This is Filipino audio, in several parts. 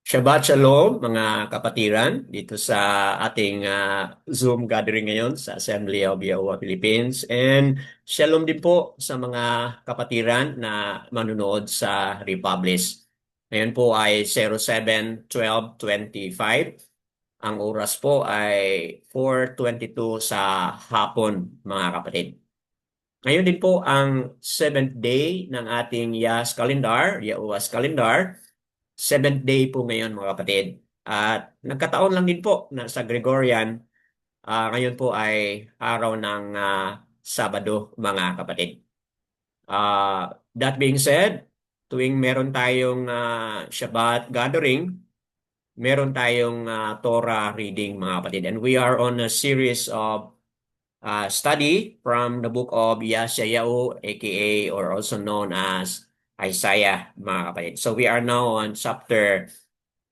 Shabbat Shalom mga kapatiran dito sa ating Zoom gathering ngayon sa Assembly of Yahuwah Philippines, and Shalom din po sa mga kapatiran na manunood sa Republish. Ngayon po ay 07/12/25. Ang oras po ay 4:22 sa hapon mga kapatid. Ngayon din po ang 7th day ng ating Yas calendar, Yahuwah's calendar. Seventh day po ngayon mga kapatid. At nagkataon lang din po na sa Gregorian, ngayon po ay araw ng Sabado mga kapatid. That being said, tuwing meron tayong Shabbat gathering, meron tayong Torah reading mga kapatid. And we are on a series of study from the book of Yeshayahu, aka or also known as Isaiah mga kapatid. So we are now on chapter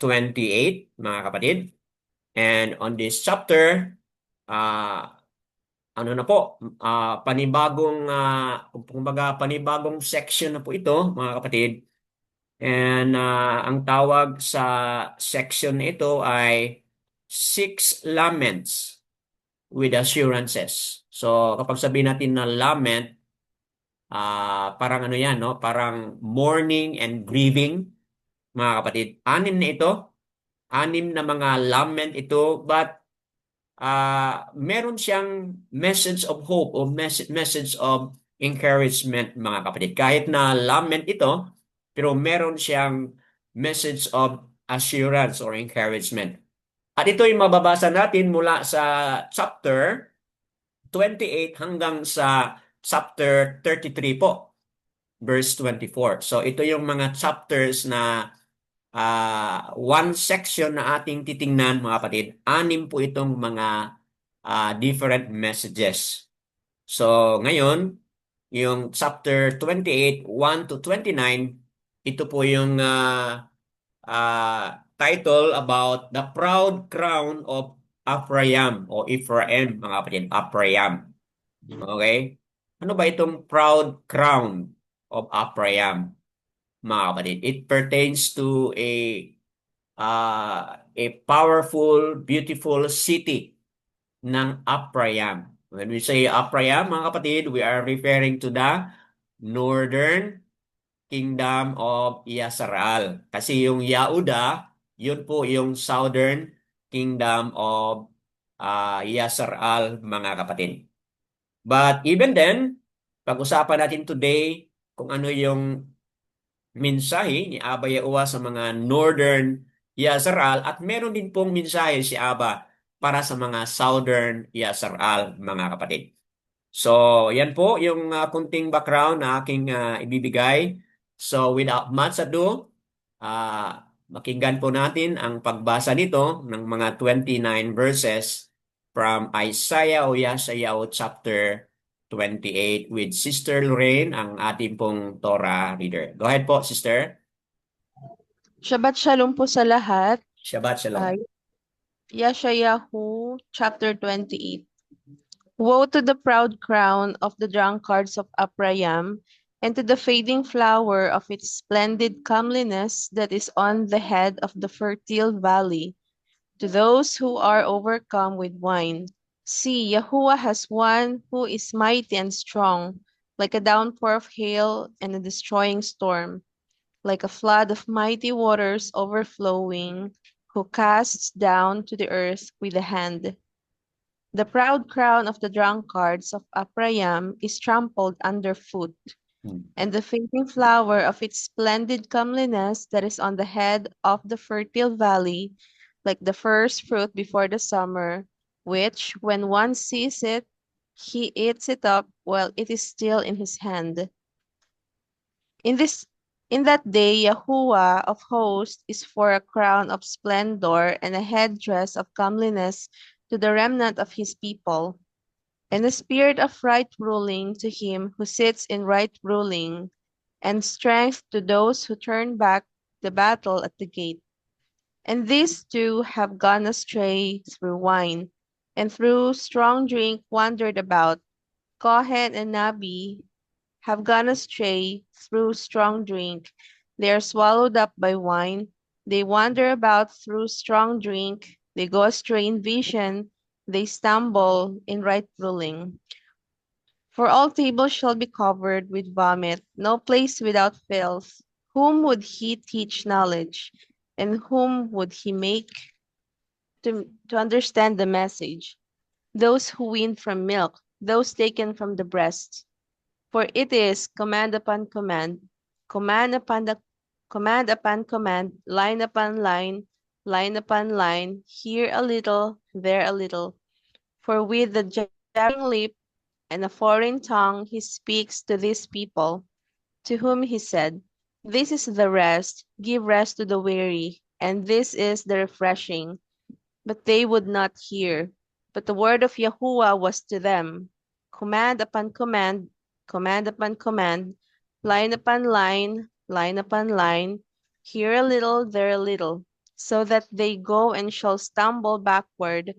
28, mga kapatid. And on this chapter, uh, ano na po, panibagong section na po ito, mga kapatid. And ang tawag sa section na ito ay Six Laments with Assurances. So kapag sabihin natin na lament, parang ano yan, no? Parang mourning and grieving, mga kapatid. Anim na ito. Anim na mga lament ito, but meron siyang message of hope o message of encouragement mga kapatid. Kahit na lament ito, pero meron siyang message of assurance or encouragement. At ito yung mababasa natin mula sa chapter 28 hanggang sa chapter 33 po, verse 24. So ito yung mga chapters na one section na ating titingnan mga kapatid. Anim po itong mga different messages. So ngayon, yung chapter 28, 1 to 29, ito po yung title about the proud crown of Ephraim, mga kapatid, Ephraim. Okay? Ano ba itong proud crown of Ephraim, mga kapatid? It pertains to a powerful, beautiful city ng Ephraim. When we say Ephraim, mga kapatid, we are referring to the northern kingdom of Yasharal. Kasi yung Yahuda, yun po yung southern kingdom of Yasharal, mga kapatid. But even then, pag-usapan natin today kung ano yung mensahe ni Aba Yahuwah sa mga northern Yasharal, at meron din pong mensahe si Aba para sa mga southern Yasharal, mga kapatid. So, yan po yung kunting background na aking ibibigay. So, without much ado, makinggan po natin ang pagbasa nito ng mga 29 verses from Isaiah o Yeshayahu chapter 28 with Sister Lorraine, ang ating pong Torah reader. Go ahead po, Sister. Shabbat Shalom po sa lahat. Shabbat Shalom. Yeshayahu chapter 28. Woe to the proud crown of the drunkards of Ephraim, and to the fading flower of its splendid comeliness that is on the head of the fertile valley, to those who are overcome with wine. See, Yahuwah has one who is mighty and strong, like a downpour of hail and a destroying storm, like a flood of mighty waters overflowing, who casts down to the earth with a hand. The proud crown of the drunkards of Ephraim is trampled underfoot, and the fading flower of its splendid comeliness that is on the head of the fertile valley, like the first fruit before the summer, which, when one sees it, he eats it up while it is still in his hand. In this in that day Yahuwah of hosts is for a crown of splendor and a headdress of comeliness to the remnant of his people, and a spirit of right ruling to him who sits in right ruling, and strength to those who turn back the battle at the gate. And these two have gone astray through wine, and through strong drink wandered about. Kohen and Nabi have gone astray through strong drink. They are swallowed up by wine. They wander about through strong drink, they go astray in vision, they stumble in right ruling. For all tables shall be covered with vomit, no place without filth. Whom would he teach knowledge? And whom would he make to understand the message? Those who wean from milk, those taken from the breast. For it is command upon command upon command, line upon line upon line, here a little, there a little. For with the jabbering lip and a foreign tongue he speaks to this people, to whom he said, this is the rest, give rest to the weary, and this is the refreshing. But they would not hear. But the word of Yahuwah was to them, command upon command, command upon command, line upon line upon line, here a little, there a little, so that they go and shall stumble backward,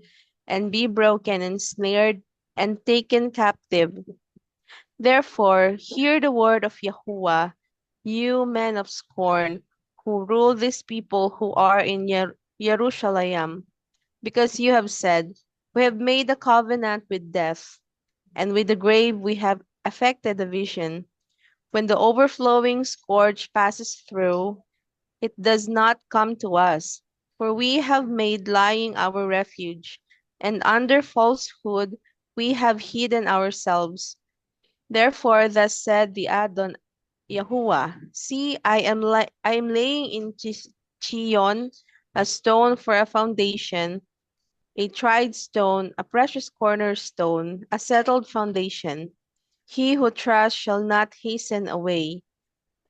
and be broken and snared, and taken captive. Therefore, hear the word of Yahuwah, you men of scorn, who rule these people who are in Jerusalem, because you have said, we have made a covenant with death, and with the grave we have effected a vision. When the overflowing scourge passes through, it does not come to us, for we have made lying our refuge, and under falsehood we have hidden ourselves. Therefore, thus said the Adon Yahuwah, see, I am laying in Chion a stone for a foundation, a tried stone, a precious cornerstone, a settled foundation. He who trusts shall not hasten away.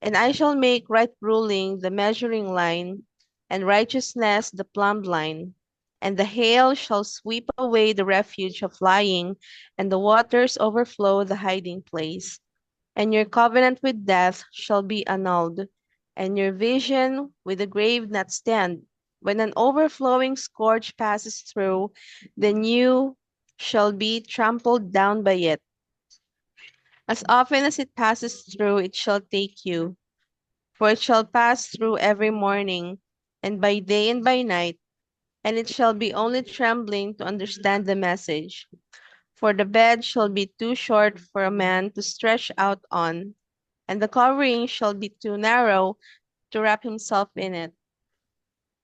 And I shall make right ruling the measuring line, and righteousness the plumb line. And the hail shall sweep away the refuge of lying, and the waters overflow the hiding place. And your covenant with death shall be annulled, and your vision with the grave not stand. When an overflowing scourge passes through, then you shall be trampled down by it. As often as it passes through, it shall take you, for it shall pass through every morning, and by day and by night, and it shall be only trembling to understand the message. For the bed shall be too short for a man to stretch out on, and the covering shall be too narrow to wrap himself in it.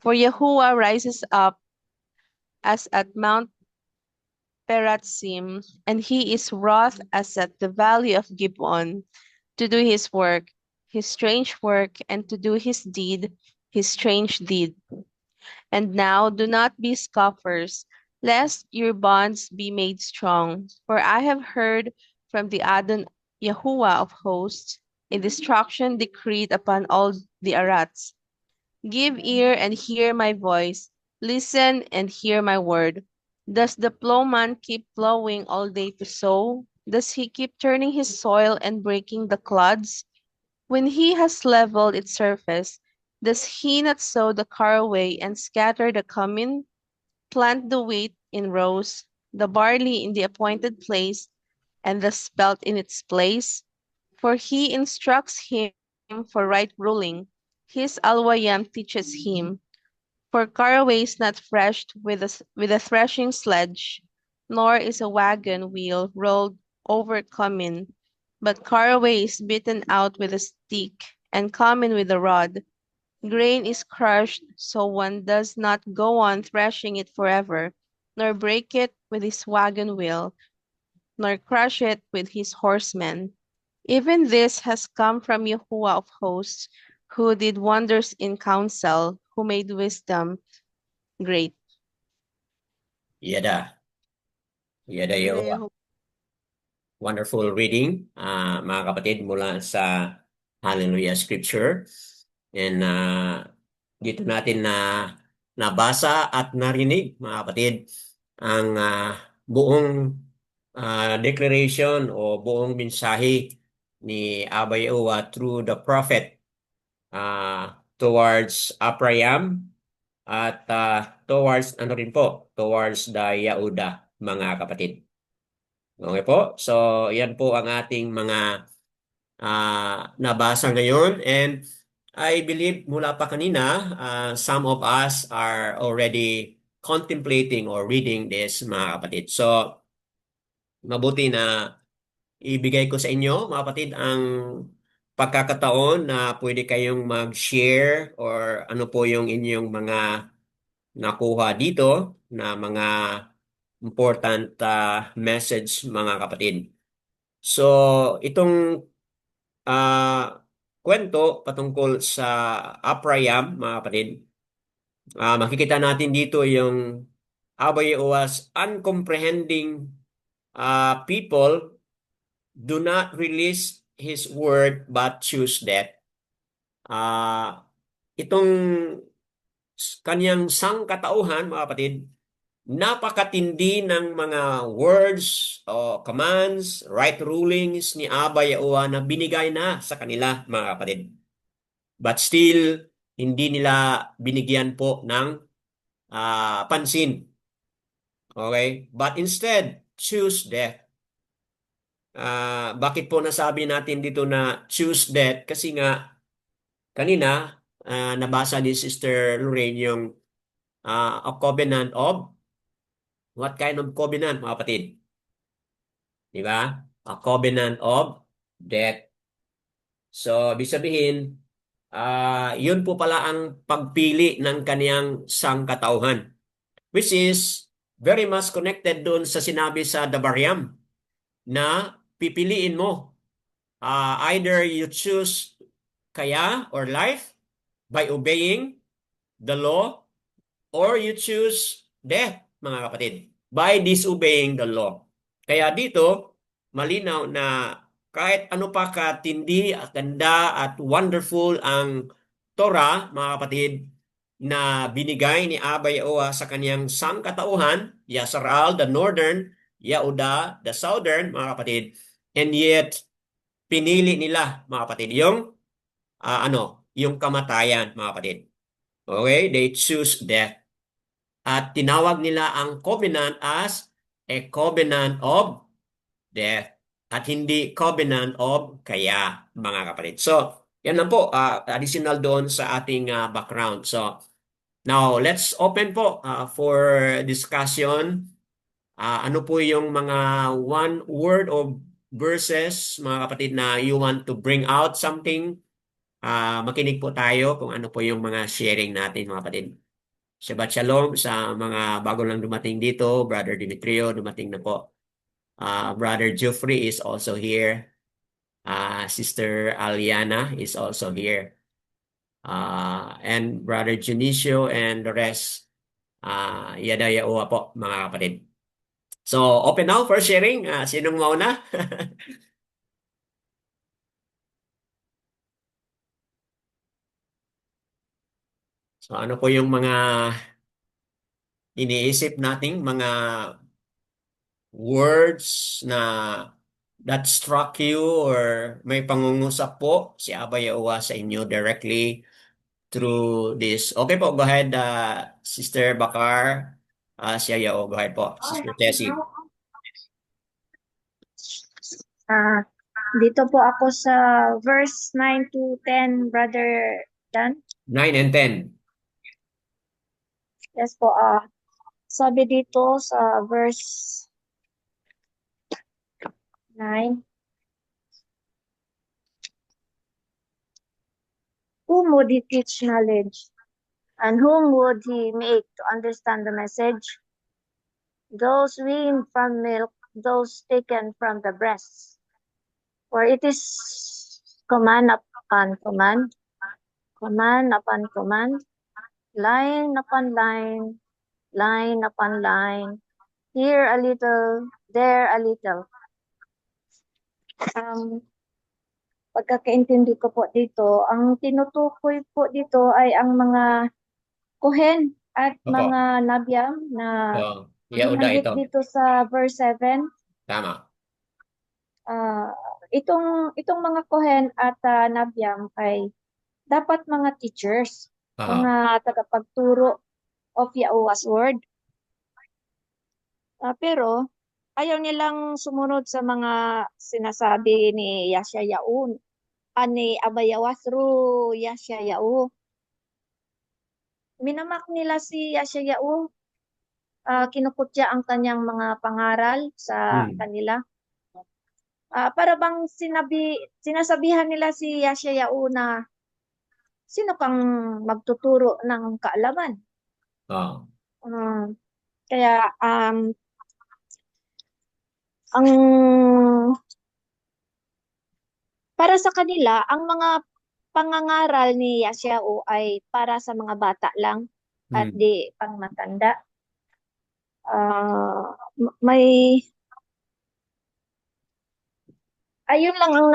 For Yahuwah rises up as at Mount Perazim, and he is wroth as at the valley of Gibeon, to do his strange work, and to do his deed, his strange deed. And now do not be scoffers, lest your bonds be made strong. For I have heard from the Adon Yahuwah of hosts a destruction decreed upon all the Arats. Give ear and hear my voice. Listen and hear my word. Does the plowman keep plowing all day to sow? Does he keep turning his soil and breaking the clods? When he has leveled its surface, does he not sow the caraway and scatter the cumin? Plant the wheat in rows, the barley in the appointed place, and the spelt in its place? For he instructs him for right ruling. His alwayam teaches him. For caraway is not threshed with a threshing sledge, nor is a wagon wheel rolled over cumin, but caraway is beaten out with a stick, and cumin with a rod. Grain is crushed, so one does not go on threshing it forever, nor break it with his wagon wheel, nor crush it with his horsemen. Even this has come from Yahuwah of hosts, who did wonders in counsel, who made wisdom great. Yada. Yada Yada Yehovah. Yahuwah. Wonderful reading, mga kapatid, mula sa Hallelujah Scripture. And dito natin na nabasa at narinig, mga kapatid, ang buong declaration o buong mensahe ni Abba Yehovah through the prophet towards Abraham at towards ano rin po, towards the Yahuda, mga kapatid. Okay po? So, yan po ang ating mga nabasa ngayon. And I believe mula pa kanina, some of us are already contemplating or reading this, mga kapatid. So, mabuti na ibigay ko sa inyo, mga kapatid, ang pagkakataon na pwede kayong mag-share or ano po yung inyong mga nakuha dito na mga important message, mga kapatid. So, itong kwento patungkol sa Aprayam, mga kapatid, makikita natin dito yung Abay was uncomprehending people do not release his word but choose death. Itong kanyang sangkatauhan, mga kapatid, napakatindi ng mga words o commands, right rulings ni Abba Yahuwah na binigay na sa kanila, mga kapatid. But still, hindi nila binigyan po ng pansin. Okay? But instead, choose death. Bakit po nasabi natin dito na choose death? Kasi nga, kanina, nabasa ni Sister Lorraine yung a covenant of, what kind of covenant, mga kapatid? Di ba? A covenant of death. So, ibig sabihin, yun po pala ang pagpili ng kaniyang sangkatauhan, which is very much connected doon sa sinabi sa Dabaryam na pipiliin mo. Either you choose kaya or life by obeying the law, or you choose death, mga kapatid, by disobeying the law. Kaya dito, malinaw na kahit ano pa katindi at ganda at wonderful ang Torah, mga kapatid, na binigay ni Abba Yahuwah sa kanyang sangkatauhan, Yasharal, the northern, Yahuda, the southern, mga kapatid, and yet, pinili nila, mga kapatid, yung yung kamatayan, mga kapatid. Okay? They choose death. At tinawag nila ang covenant as a covenant of death at hindi covenant of kaya, mga kapatid. So, yan lang po, additional doon sa ating background. So, now, let's open po for discussion. Ano po yung mga one word of verses, mga kapatid, na you want to bring out something? Makinig po tayo kung ano po yung mga sharing natin, mga kapatid. Shabbat Shalom sa mga bago lang dumating dito. Brother Dimitrio, dumating na po. Brother Geoffrey is also here. Sister Aliana is also here. And Brother Junicio and the rest. Yada yaua po, mga kapatid. So, open now for sharing. Sinong mauna? So, ano po yung mga iniisip nating mga words na that struck you or may pangungusap po si Abba Yahuwah sa inyo directly through this. Okay po, go ahead, Sister Bakar. Siya Yao, go ahead po, Sister Tessie. Ah, Dito po ako sa verse 9 to 10, Brother Dan. 9 and 10. Yes po, sabi dito sa verse 9, whom would he teach knowledge, and whom would he make to understand the message? Those weaned from milk, those taken from the breasts. For it is command upon command, command upon command, line upon line, line upon line, here a little, there a little. Pagkakaintindi ko po dito, ang tinutukoy po dito ay ang mga kuhen at Opo. mga nabyam na So, Yahuda binanggit ito. dito sa verse 7. Tama. Itong mga kuhen at nabyam ay dapat mga teachers, mga tagapagturo of Yahuwah's word. Pero ayaw nilang sumunod sa mga sinasabi ni Yashayaun ani Abayawa through Yashayahu. Minamak nila si Yashayahu. Kinukutya ang kanyang mga pangaral sa Hmm. kanila. Para bang sinasabihan nila si Yashayahu na sino kang magtuturo ng kaalaman. Oh. Kaya ang para sa kanila, ang mga pangangaral ni Yashayahu ay para sa mga bata lang at Hmm. di pang matanda. May ayun lang ang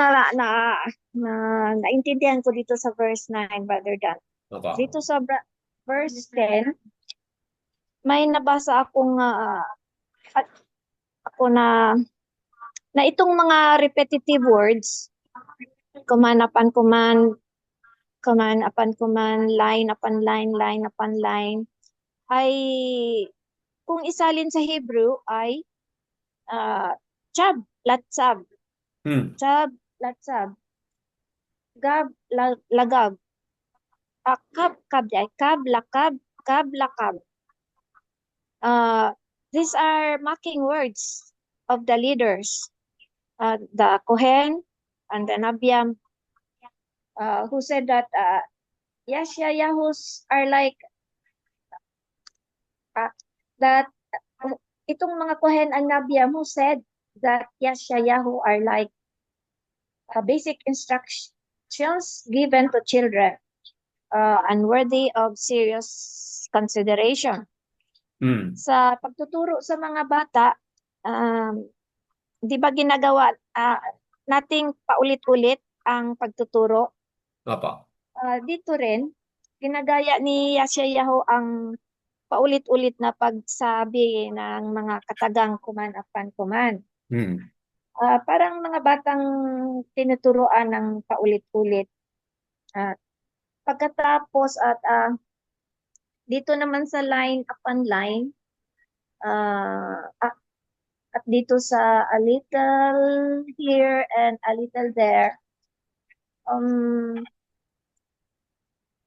naintindihan ko dito sa verse 9, Brother Dan. Opo. Dito sa verse 10, may nabasa akong at ako na itong mga repetitive words, command upon command, command upon command, line upon line, line upon line, ay kung isalin sa Hebrew ay chab, latsab, Hmm. chab, latsab, gab, lagab, kab, lakab. These are marking words of the leaders, the Kohen and the Nabiam, who said that Yahus are like that. Itong mga Kohen and Nabiam who said that Yashayahu are like basic instructions given to children, unworthy of serious consideration. Hmm. Sa pagtuturo sa mga bata, di ba ginagawa nating paulit-ulit ang pagtuturo? Opo. Dito rin, ginagaya ni Yashayahu ang paulit-ulit na pagsabi ng mga katagang kuman upon kuman. Hmm. Parang mga batang tinuturoan ng paulit-ulit. Pagkatapos at dito naman sa line upon line, at dito sa a little here and a little there,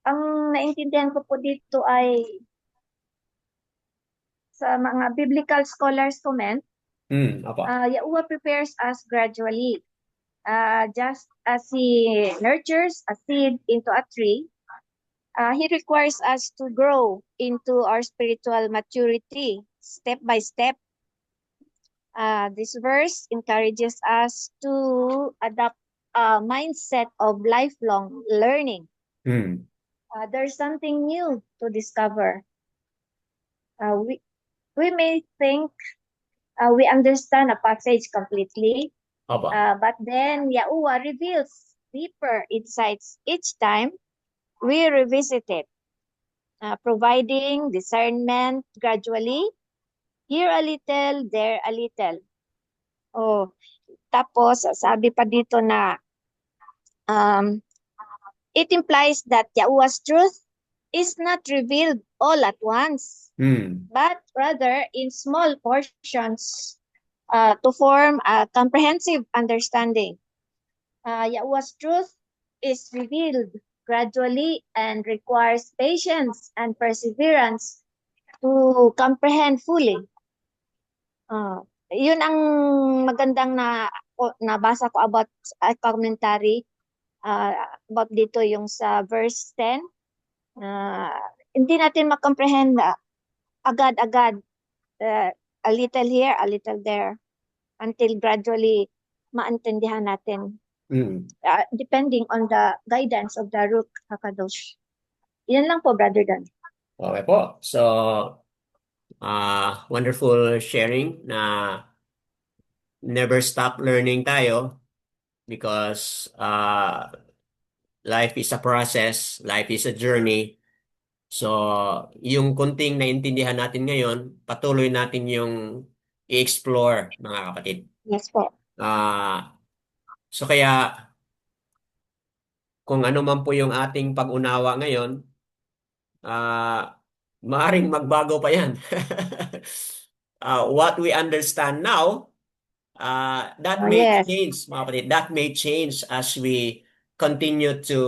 ang naintindihan ko po dito ay sa mga biblical scholars comment, Opo. Yahuwah prepares us gradually. Just as He nurtures a seed into a tree, He requires us to grow into our spiritual maturity step by step. This verse encourages us to adopt a mindset of lifelong learning. Hmm. There's something new to discover. We may think we understand a passage completely, Opo. but then Yahuwah reveals deeper insights each time we revisit it, providing discernment gradually, here a little, there a little. Tapos sabi pa dito na it implies that Yahuwah's truth is not revealed all at once, but rather in small portions to form a comprehensive understanding. Yahuwah's truth is revealed gradually and requires patience and perseverance to comprehend fully. Yun ang magandang nabasa ko about commentary about dito yung sa verse 10. Hindi natin makomprehend agad-agad, a little here, a little there, until gradually maintindihan natin. Depending on the guidance of the Ruach HaKadosh. Yan lang po, Brother Dan. Okay po. So, wonderful sharing na never stop learning tayo because life is a process, life is a journey. So, yung kunting naintindihan natin ngayon, patuloy natin yung i-explore, mga kapatid. Yes po. So, kaya kung ano man po yung ating pag-unawa ngayon, maaring magbago pa yan. What we understand now, that may Yes. change, mga kapatid. That may change as we continue to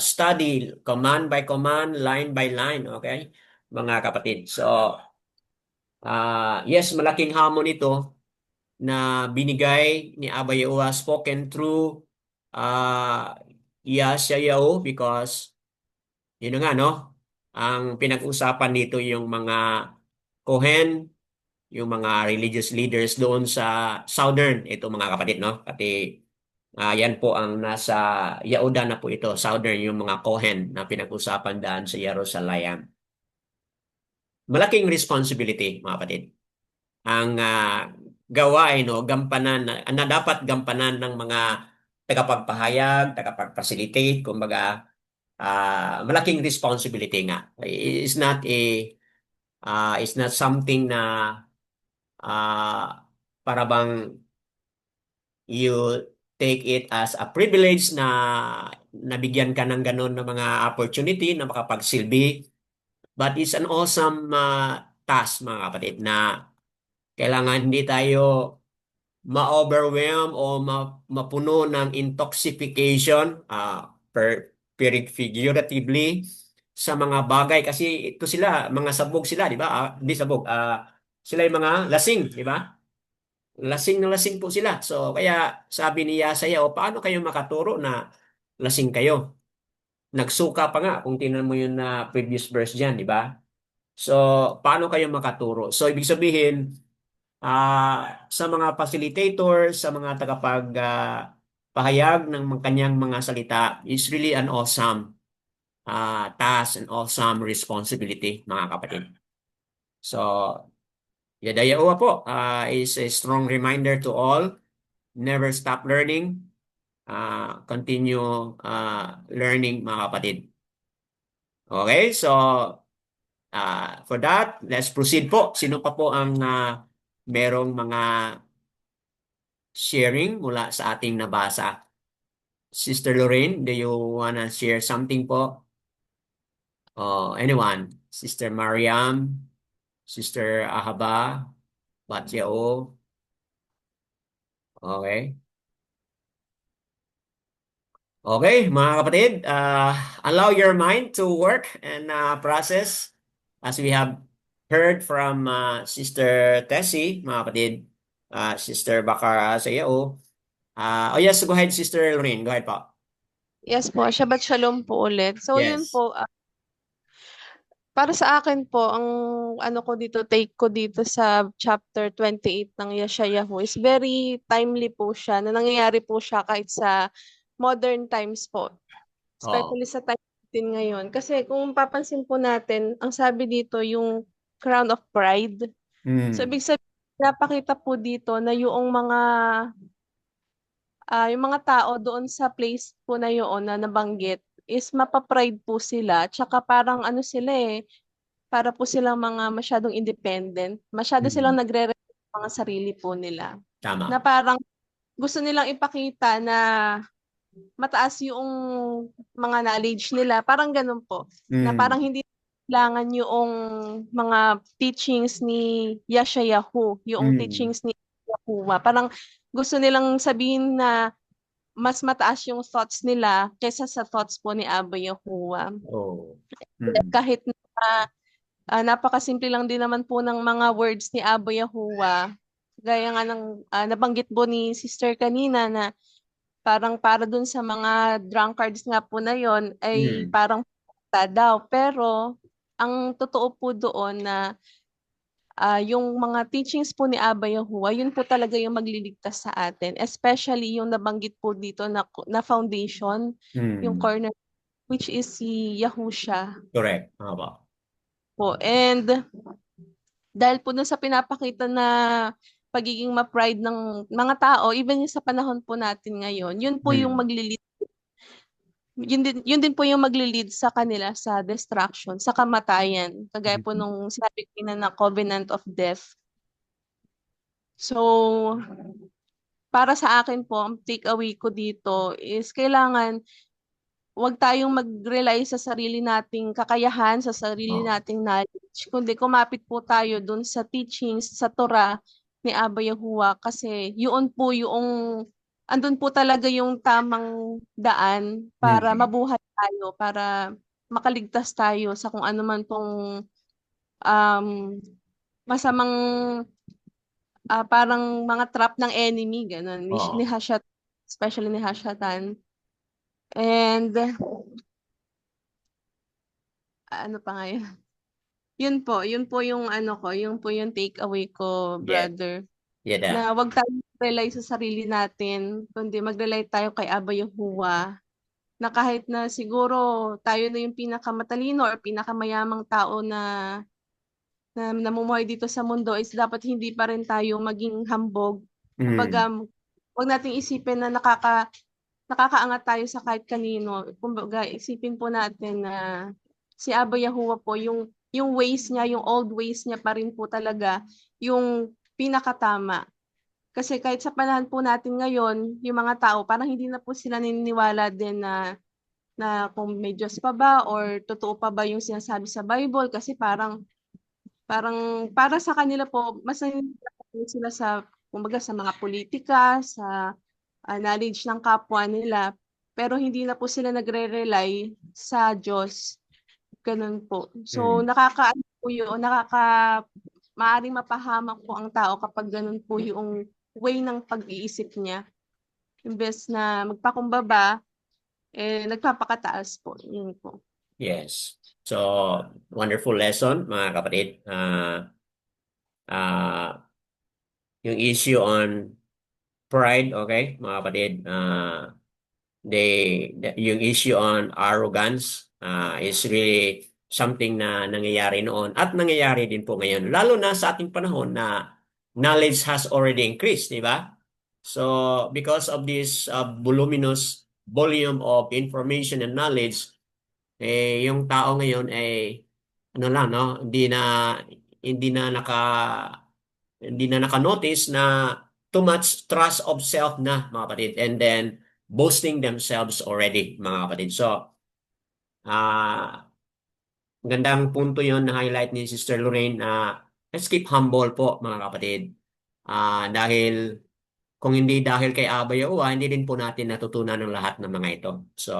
study command by command, line by line, okay? Mga kapatid. So, yes, malaking hamon ito na binigay ni Abba Yahuwah spoken through uh, Yeshayahu because yun na nga, no? Ang pinag-usapan dito yung mga Kohen, yung mga religious leaders doon sa southern, ito mga kapatid, no? Pati yan po ang nasa Yehuda na po ito, southern, yung mga Kohen na pinag-usapan daan sa Jerusalem. Malaking responsibility, mga kapatid. Ang gawain o gampanan na dapat gampanan ng mga tagapagpahayag, tagapag-facilitate, kumbaga malaking responsibility nga. It's not something na para bang you take it as a privilege na nabigyan ka ng ganun ng mga opportunity na makapagsilbi. But it's an awesome task, mga kapatid, na kailangan hindi tayo ma-overwhelm o mapuno ng intoxication figuratively sa mga bagay kasi ito sila mga sabog sila, di ba? Hindi sabog, sila yung mga lasing, di ba? Lasing na lasing po sila. So kaya sabi ni Yesaya, o paano kayo makaturo na lasing kayo? Nagsuka pa nga kung tingnan mo yung previous verse diyan, di ba? So paano kayo makaturo? So ibig sabihin sa mga facilitators, sa mga pahayag ng kanyang mga salita is really an awesome task and awesome responsibility, mga kapatid. So, Yadayawa po is a strong reminder to all, never stop learning, continue learning, mga kapatid. Okay, so for that, let's proceed po. Sino pa po ang merong mga sharing mula sa ating nabasa? Sister Lorraine, do you wanna share something po? Anyone? Sister Mariam, Sister Ahaba, Batyao. Okay. Okay, mga kapatid, allow your mind to work and process as we have heard from Sister Tessie, mga kapatid, Sister Bakara Sayao. Yes, go ahead, Sister Lorraine. Go ahead po. Yes po, Shabbat Shalom po ulit. So yun Yes. po, para sa akin po, ang ano ko dito, take ko dito sa chapter 28 ng Yeshayahu is very timely po siya, na nangyayari po siya kahit sa modern times po. Oo. Especially sa time natin ngayon. Kasi kung papansin po natin, ang sabi dito yung crown of pride. So ibig sabihin, napakita po dito na yung mga tao doon sa place po na yun na nabanggit is mapapride po sila. Tsaka parang ano sila para po silang mga masyadong independent. Masyado silang nagre-respect sa mga sarili po nila. Tama. Na parang gusto nilang ipakita na mataas yung mga knowledge nila. Parang ganun po. Na parang hindi kailangan yung mga teachings ni Yeshayahu, yung teachings ni Yahuwah. Parang gusto nilang sabihin na mas mataas yung thoughts nila kaysa sa thoughts po ni Abba Yahuwah. Oh. Kahit na napakasimple lang din naman po ng mga words ni Abba Yahuwah. Gaya nga ng nabanggit po ni Sister kanina na parang para dun sa mga drunkards nga po na yon ay parang daw. Pero ang totoo po doon na yung mga teachings po ni Abba Yahuwah, yun po talaga yung magliligtas sa atin. Especially yung nabanggit po dito na foundation, yung corner, which is si Yahusha. Correct. Tama Po. And dahil po dun sa pinapakita na pagiging ma-pride ng mga tao, even yung sa panahon po natin ngayon, yun po yung maglilid. Yun din po yung maglilid sa kanila sa destruction, sa kamatayan. Kagaya po nung sinabi ko na covenant of death. So, para sa akin po, ang takeaway ko dito is kailangan wag tayong mag-rely sa sarili nating kakayahan, sa sarili nating knowledge, kundi kumapit po tayo dun sa teachings, sa Torah ni Abba Yahuwah kasi yun po yung andun po talaga yung tamang daan para mabuhay tayo, para makaligtas tayo sa kung ano man pong um, masamang parang mga trap ng enemy, ganun, ni Oo. Hashat, especially ni Hashatan. And ano pa nga yun? Yun po yung ano ko, yun po yung take away ko, Yeah. brother. Yeah. Na wag tayong mag-rely sa sarili natin, kundi mag-rely tayo kay Aba Yahuwah. Na kahit na siguro tayo na yung pinakamatalino or pinakamayamang tao na namumuhay dito sa mundo, is dapat hindi pa rin tayo maging hambog. Kumbaga, wag nating isipin na nakakaangat tayo sa kahit kanino. Kumbaga, isipin po natin na si Aba Yahuwah po, yung ways niya, yung old ways niya pa rin po talaga, yung pinakatama. Kasi kahit sa panahon po natin ngayon, yung mga tao, parang hindi na po sila naniniwala din na kung may Diyos pa ba or totoo pa ba yung sinasabi sa Bible, kasi parang para sa kanila po mas naniniwala sila sa, kumbaga, sa mga politika, sa knowledge ng kapwa nila, pero hindi na po sila nagre-rely sa Diyos. Ganun po. So nakakaano po yun, maaaring mapahamak po ang tao kapag ganun po yung way ng pag-iisip niya. Imbes na magpakumbaba, nagpapakataas po. Yun po. Yes. So, wonderful lesson, mga kapatid. Yung issue on pride, okay, mga kapatid. Yung issue on arrogance is really something na nangyayari noon at nangyayari din po ngayon. Lalo na sa ating panahon na knowledge has already increased, di ba? So, because of this voluminous volume of information and knowledge, yung tao ngayon ay ano lang, no? Hindi na naka hindi na naka-notice na too much trust of self na, mga kapatid, and then boasting themselves already, mga kapatid. So, gandang punto yon na highlight ni Sister Lorraine. Let's keep humble po, mga kapatid. Dahil kung hindi dahil kay Aba Yahuwah, hindi din po natin natutunan ng lahat ng mga ito. So,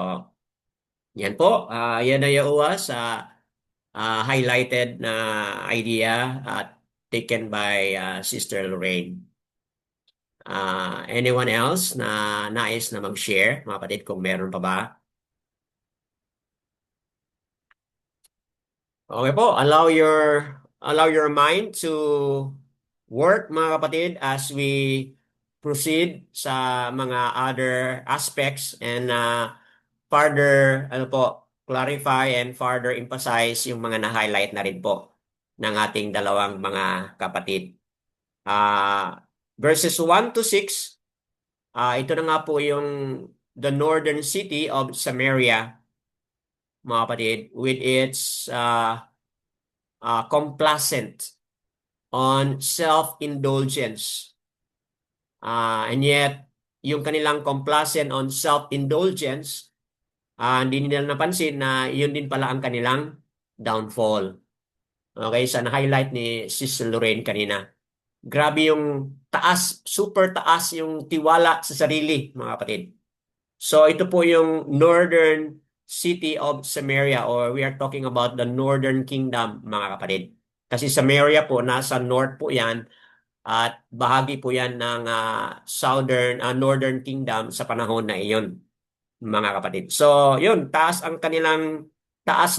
yan po. Yan na Yahuwah sa highlighted na idea taken by Sister Lorraine. Anyone else na nais na mag-share, mga kapatid, kung meron pa ba? Okay po, allow your mind to work, mga kapatid, as we proceed sa mga other aspects and further clarify and further emphasize yung mga na-highlight na rin po ng ating dalawang mga kapatid. Verses 1 to 6, ito na nga po yung the northern city of Samaria, mga kapatid, with its complacent on self-indulgence. And yet, yung kanilang complacent on self-indulgence, hindi nila napansin na yun din pala ang kanilang downfall. Okay, sa na-highlight ni Sister Lorraine kanina. Grabe yung taas, super taas yung tiwala sa sarili, mga kapatid. So ito po yung northern city of Samaria, or we are talking about the northern kingdom, mga kapatid. Kasi Samaria po, nasa north po yan at bahagi po yan ng northern kingdom sa panahon na iyon, mga kapatid. So yun, taas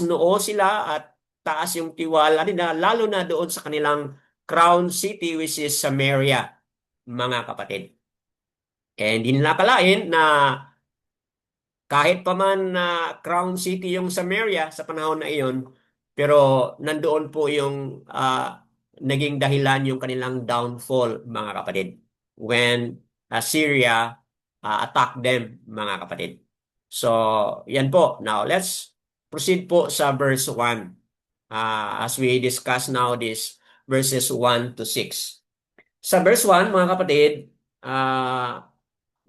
noo sila at taas yung tiwala nila, lalo na doon sa kanilang crown city, which is Samaria, mga kapatid. And hindi nila akalain na kahit pa man na crown city yung Samaria sa panahon na iyon, pero nandoon po yung naging dahilan yung kanilang downfall, mga kapatid, when Syria attacked them, mga kapatid. So, yan po. Now, let's proceed po sa verse 1 as we discuss now this verses 1 to 6. Sa verse 1, mga kapatid,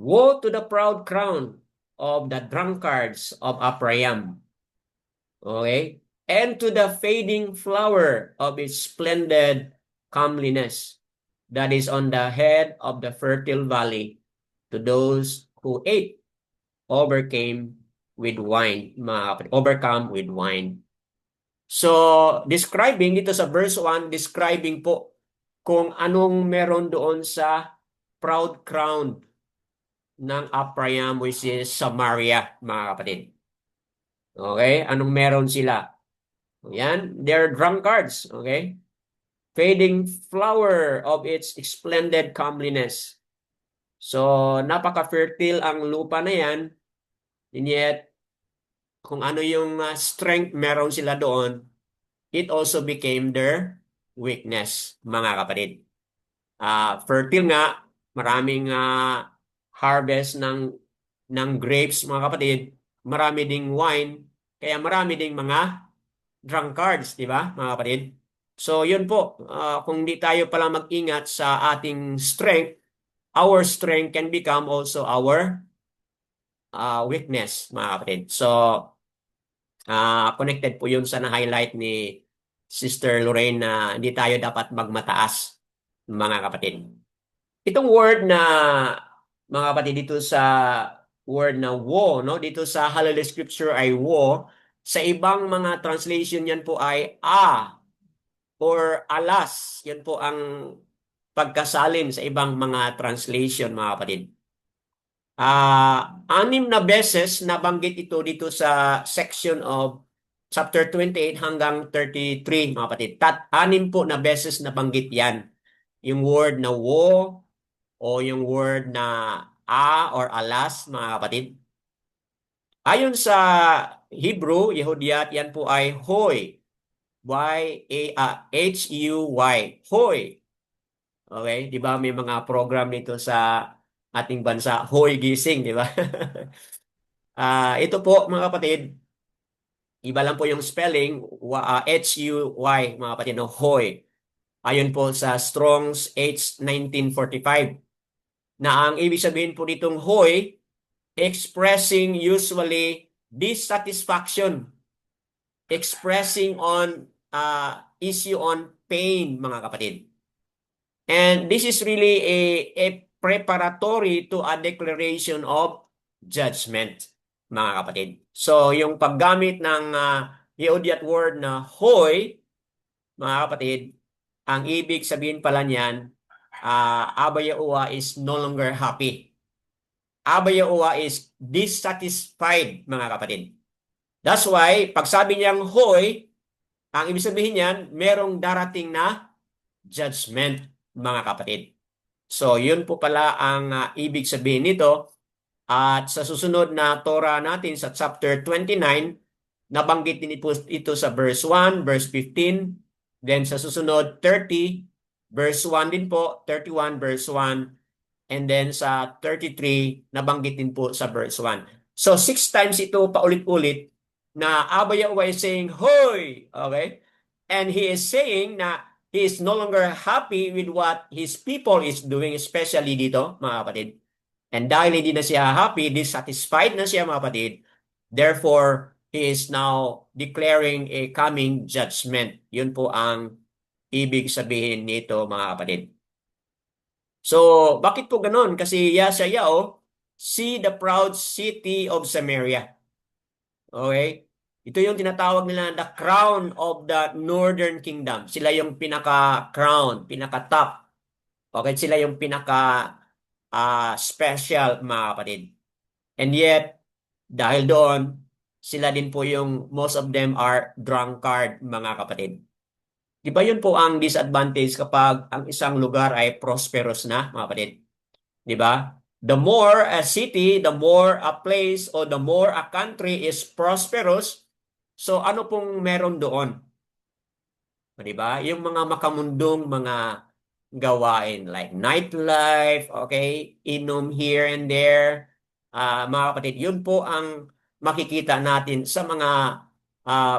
woe to the proud crown of the drunkards of Ephraim. Okay? And to the fading flower of its splendid comeliness that is on the head of the fertile valley. to those who ate, overcame with wine, mga kapatid. Overcome with wine. So, describing dito sa verse 1, describing po kung anong meron doon sa proud crown ng Abraham, which is Samaria, mga kapatid. Okay? Anong meron sila? Yan, they're drunkards. Okay? Fading flower of its splendid comeliness. So, napaka-fertile ang lupa na yan, and yet, kung ano yung strength meron sila doon, it also became their weakness, mga kapatid. Fertile nga, maraming harvest ng grapes, mga kapatid. Marami ding wine, kaya marami ding mga drunkards, di ba, mga kapatid? So, yun po, kung di tayo pala mag-ingat sa ating strength, our strength can become also our weakness, mga kapatid. So, connected po yun sa na-highlight ni Sister Lorraine na hindi tayo dapat magmataas, mga kapatid. Itong word na, mga kapatid, dito sa word na woe, no? Dito sa Halal Scripture ay woe. Sa ibang mga translation yan po ay or alas. Yan po ang pagkasalin sa ibang mga translation, mga kapatid. 6 na beses nabanggit ito dito sa section of chapter 28 hanggang 33, mga kapatid. 6 po na beses nabanggit yan. Yung word na woe o yung word na or alas, mga kapatid. Ayon sa Hebrew, Yehudiat, yan po ay hoy. H-U-Y. Hoy. Okay? Di ba may mga program nito sa ating bansa, hoy gising, di ba? Ito po, mga kapatid, iba lang po yung spelling, H-U-Y, mga kapatid, no? Hoy. Ayon po sa Strong's H1945, na ang ibig sabihin po ditong hoy, expressing usually dissatisfaction, expressing on issue on pain, mga kapatid. And this is really a preparatory to a declaration of judgment, mga kapatid. So, yung paggamit ng Yehudiat word na hoy, mga kapatid, ang ibig sabihin pala niyan, Abba Yahuwah is no longer happy. Abba Yahuwah is dissatisfied, mga kapatid. That's why, pag sabi niyang hoy, ang ibig sabihin niyan, merong darating na judgment, mga kapatid. So, yun po pala ang ibig sabihin nito. At sa susunod na Torah natin sa chapter 29, nabanggit din ito sa verse 1, verse 15. Then sa susunod 30, verse 1 din po, 31 verse 1. And then sa 33, nabanggit din po sa verse 1. So 6 times ito paulit-ulit na Abba Yahuwah is saying, hoy! Okay? And he is saying na he is no longer happy with what his people is doing, especially dito, mga kapatid. And dahil hindi na siya happy, dissatisfied na siya, mga kapatid, therefore, he is now declaring a coming judgment. Yun po ang ibig sabihin nito, mga kapatid. So, bakit po ganun? Kasi Yeshayahu, see the proud city of Samaria. Okay? Ito yung tinatawag nila the crown of the northern kingdom. Sila yung pinaka-crown, pinaka-top. Okay? Sila yung pinaka-special, mga kapatid. And yet, dahil doon, sila din po yung most of them are drunkard, mga kapatid. Di ba yun po ang disadvantage kapag ang isang lugar ay prosperous na, mga kapatid? Di ba? The more a city, the more a place, or the more a country is prosperous, so ano pong meron doon? Di ba? Yung mga makamundong mga gawain like nightlife, okay? Inom here and there. Mga kapatid, yun po ang makikita natin sa mga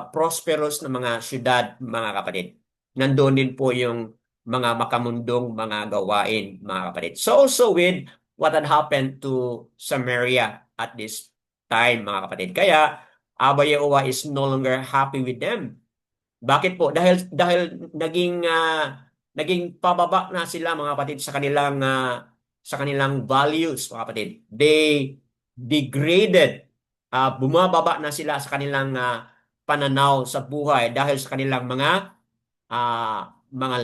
prosperous na mga syudad, mga kapatid. Nandun din po yung mga makamundong mga gawain, mga kapatid. So also with what had happened to Samaria at this time, mga kapatid. Kaya, Abba Yahuwah is no longer happy with them. Bakit po? Dahil naging pababa na sila, mga kapatid, sa kanilang sa kanilang values, mga kapatid. They degraded. Bumababa na sila sa kanilang pananaw sa buhay dahil sa kanilang mga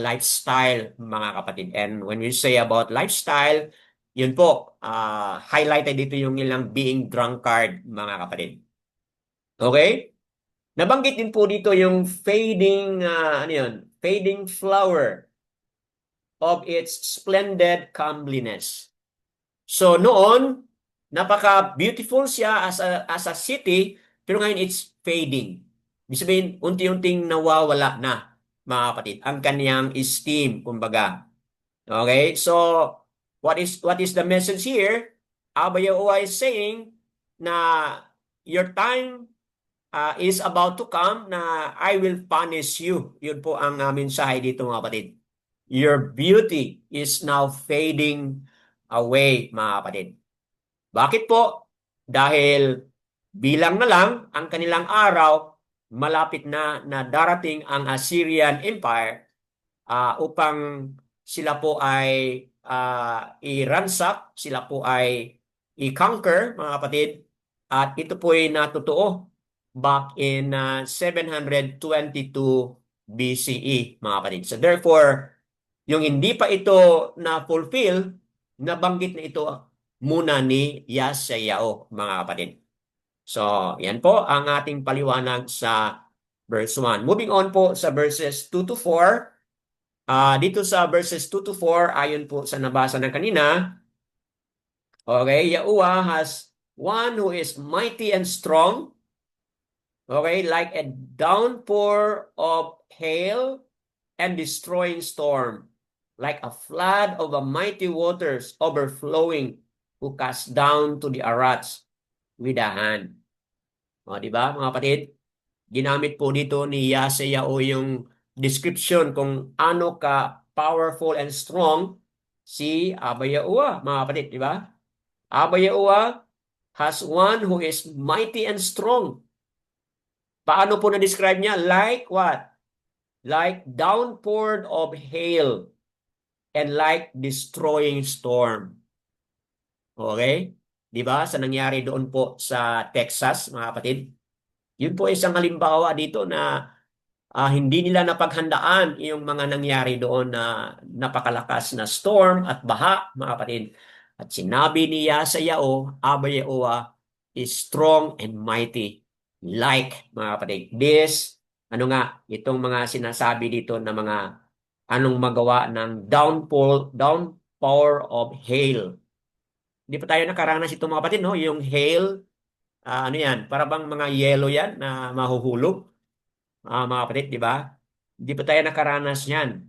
lifestyle, mga kapatid. And when we say about lifestyle, yun po, highlighted dito yung ilang being drunkard, mga kapatid. Okay? Nabanggit din po dito yung fading flower of its splendid comeliness. So noon, napaka-beautiful siya as a city, pero ngayon it's fading. Ibig sabihin, unti-unting nawawala na, mga kapatid, ang kanyang esteem, kumbaga. Okay? So, what is the message here? Abba Yahuwah is saying na your time is about to come na I will punish you. Yun po ang mensahe dito, mga kapatid. Your beauty is now fading away, mga kapatid. Bakit po? Dahil bilang na lang ang kanilang araw, malapit na darating ang Assyrian Empire upang sila po ay i-ransack, sila po ay i-conquer, mga kapatid. At ito po ay natotoo back in 722 BCE, mga kapatid. So therefore, yung hindi pa ito na-fulfill, nabanggit na ito muna ni Yeshayahu, mga kapatid. So, yan po ang ating paliwanag sa verse 1. Moving on po sa verses 2 to 4. Dito sa verses 2 to 4, ayon po sa nabasa ng kanina, okay, Yahuwah has one who is mighty and strong, okay, like a downpour of hail and destroying storm, like a flood of a mighty waters overflowing, who cast down to the Arats with a hand. O, di ba, mga kapatid? Ginamit po dito ni Yeshayahu yung description kung ano ka powerful and strong si Abba Yahuwah, mga kapatid, di ba? Abba Yahuwah has one who is mighty and strong. Paano po na-describe niya? Like what? Like downpour of hail and like destroying storm. Okay? Di ba? Sa nangyari doon po sa Texas, mga kapatid. Yun po isang halimbawa dito na hindi nila napaghandaan yung mga nangyari doon na napakalakas na storm at baha, mga kapatid. At sinabi ni Yeshayahu, Abba Yahuwah is strong and mighty. Like, mga kapatid. This, itong mga sinasabi dito na mga anong magawa ng downpour of hail. Hindi pa tayo nakaranas ito, mga kapatid, no? Yung hail, yan? Para bang mga yellow yan na mahuhulog? Mga kapatid, di ba? Hindi pa tayo nakaranas yan.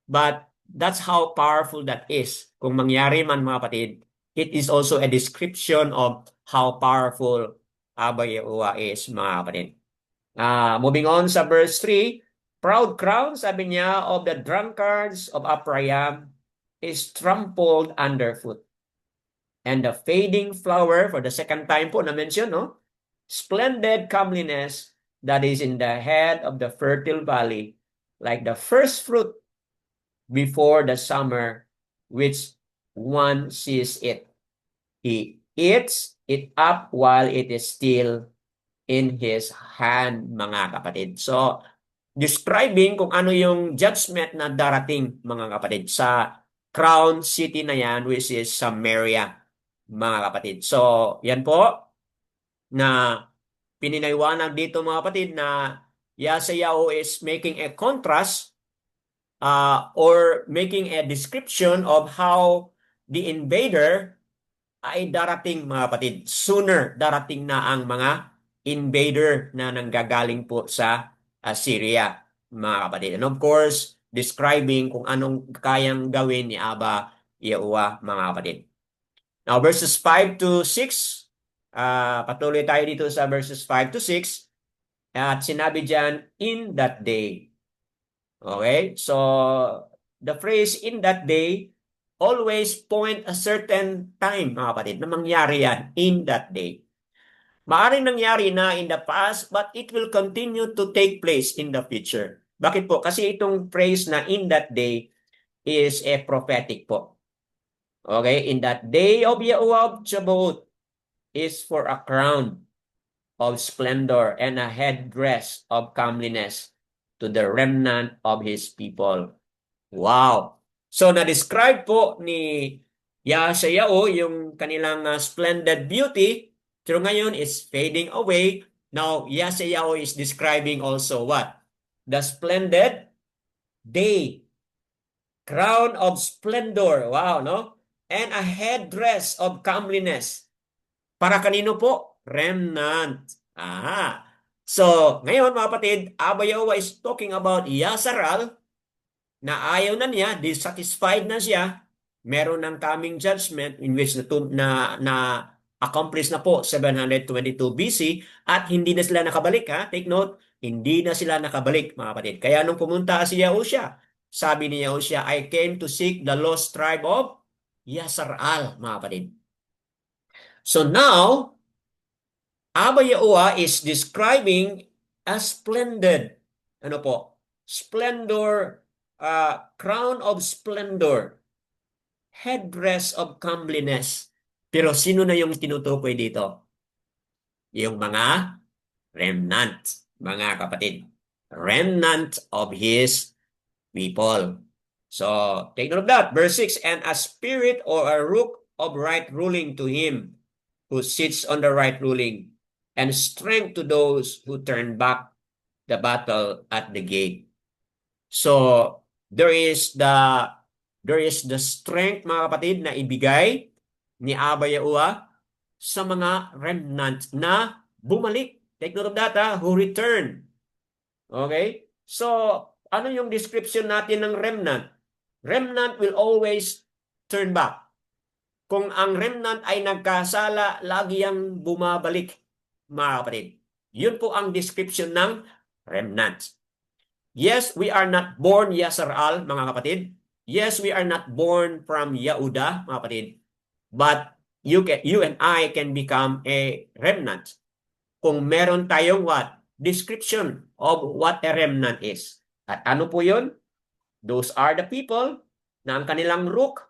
But that's how powerful that is. Kung mangyari man, mga kapatid, it is also a description of how powerful Abba Yahuwah is, mga kapatid. Moving on sa verse 3, proud crown, sabi niya, of the drunkards of Ephraim is trampled underfoot. And the fading flower, for the second time po na-mention, no? Splendid comeliness that is in the head of the fertile valley, like the first fruit before the summer, which one sees it. He eats it up while it is still in his hand, mga kapatid. So, describing kung ano yung judgment na darating, mga kapatid, sa crown city na yan, which is Samaria, mga kapatid. So, yan po na pininaywanag dito, mga kapatid, na Yeshayahu is making a contrast or making a description of how the invader ay darating, mga kapatid. Sooner darating na ang mga invader na nanggagaling po sa Syria, mga kapatid. And of course, describing kung anong kayang gawin ni Abba Yahuwah, mga kapatid. Now, verses 5 to 6, patuloy tayo dito sa verses 5 to 6. At sinabi dyan, in that day. Okay? So, the phrase in that day always point a certain time, mga kapatid, na mangyari yan, in that day. Maaring nangyari na in the past, but it will continue to take place in the future. Bakit po? Kasi itong phrase na in that day is a prophetic po. Okay, in that day of Yahuwah Sabaoth is for a crown of splendor and a headdress of comeliness to the remnant of his people. Wow! So, na-describe po ni Yahshua yung kanilang splendid beauty, pero ngayon is fading away. Now, Yahshua is describing also what? The splendid day, crown of splendor. Wow, no? And a headdress of comeliness. Para kanino po? Remnant. Ah. So, ngayon mga kapatid, Abba Yahuwah is talking about Yasaral na ayaw na niya, dissatisfied na siya, meron ng coming judgment in which na accomplish na po 722 BC at hindi na sila nakabalik ha. Take note, hindi na sila nakabalik mga kapatid. Kaya nung pumunta si Yahushua, sabi ni Yahushua, I came to seek the lost tribe of Yasaral mga kapatid. So now, Abba Yahuwah is describing a splendid, ano po, splendor, crown of splendor, headdress of comeliness. Pero sino na yung tinutukoy dito? Yung mga remnant, mga kapatid. Remnant of his people. So, take note of that. Verse 6, and a spirit or a rook of right ruling to him who sits on the right ruling, and strength to those who turn back the battle at the gate. So, there is the strength, mga kapatid, na ibigay ni Abba Yahuwah sa mga remnant na bumalik. Take note of that, who return. Okay? So, ano yung description natin ng remnant? Remnant will always turn back. Kung ang remnant ay nagkasala, lagi yang bumabalik, mga kapatid. Yun po ang description ng remnant. Yes, we are not born Yasaral, mga kapatid. Yes, we are not born from Yahuda, mga kapatid. But you and I can become a remnant. Kung meron tayong what? Description of what a remnant is. At ano po yun? Those are the people na ang kanilang rook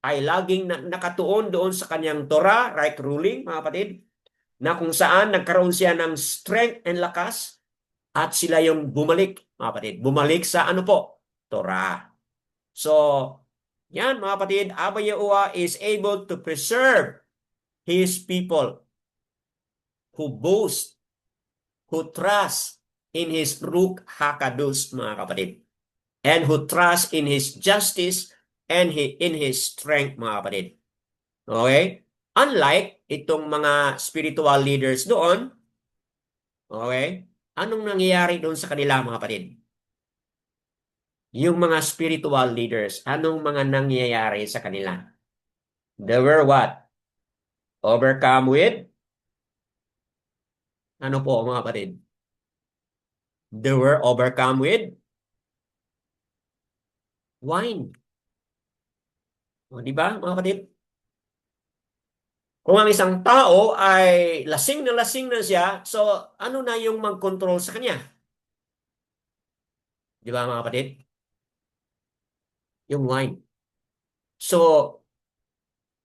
ay laging nakatuon doon sa kanyang Torah, right ruling, mga kapatid, na kung saan nagkaroon siya ng strength and lakas at sila yung bumalik, mga kapatid. Bumalik sa ano po? Torah. So, yan mga kapatid, Abba Yahuwah is able to preserve his people who boast, who trust in his Ruach HaKadosh, mga kapatid, and who trust in his justice and in his strength, mga kapatid. Okay? Unlike itong mga spiritual leaders doon, okay? Anong nangyayari doon sa kanila, mga kapatid? Yung mga spiritual leaders, anong mga nangyayari sa kanila? They were what? Overcome with? Ano po, mga kapatid? They were overcome with wine. O, di ba, mga kapatid? Kung ang isang tao ay lasing na siya, so ano na yung mag-control sa kanya? Di ba, mga kapatid? Yung wine. So,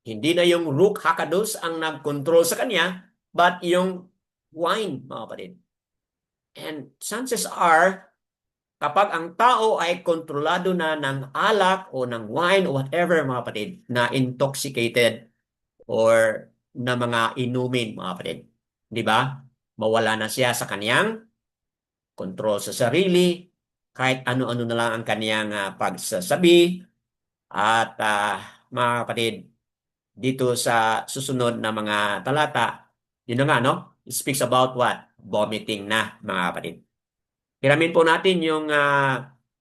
hindi na yung Ruach HaKadosh ang nag-control sa kanya, but yung wine, mga kapatid. And chances are, kapag ang tao ay kontrolado na ng alak o ng wine o whatever, mga kapatid, na intoxicated or na mga inumin, mga kapatid, di ba? Mawala na siya sa kaniyang control sa sarili, kahit ano-ano na lang ang kaniyang pagsasabi. At mga kapatid, dito sa susunod na mga talata, yun na nga, no? It speaks about what? Vomiting na, mga kapatid. Hiramin po natin yung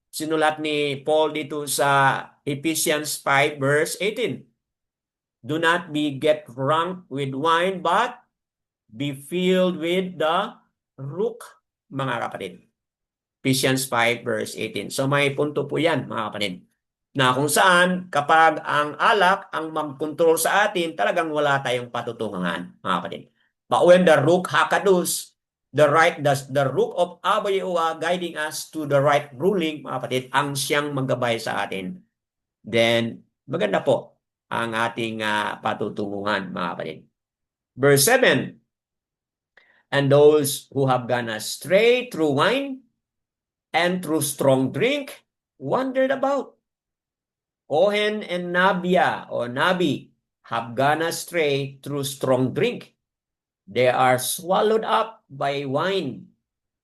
sinulat ni Paul dito sa Ephesians 5 verse 18. Do not get drunk with wine, but be filled with the Ruach, mga kapatid. Ephesians 5 verse 18. So may punto po yan, mga kapatid, na kung saan kapag ang alak ang mag-control sa atin, talagang wala tayong patutungan, mga kapatid. But when the Ruach HaKadosh, the Ruach of Abba Yahuwah guiding us to the right ruling, mga kapatid, ang siyang maggabay sa atin, then maganda po ang ating patutunguhan, mga kapatid. Verse 7, and those who have gone astray through wine and through strong drink wandered about. Kohen and Nabia or Nabi have gone astray through strong drink. They are swallowed up by wine.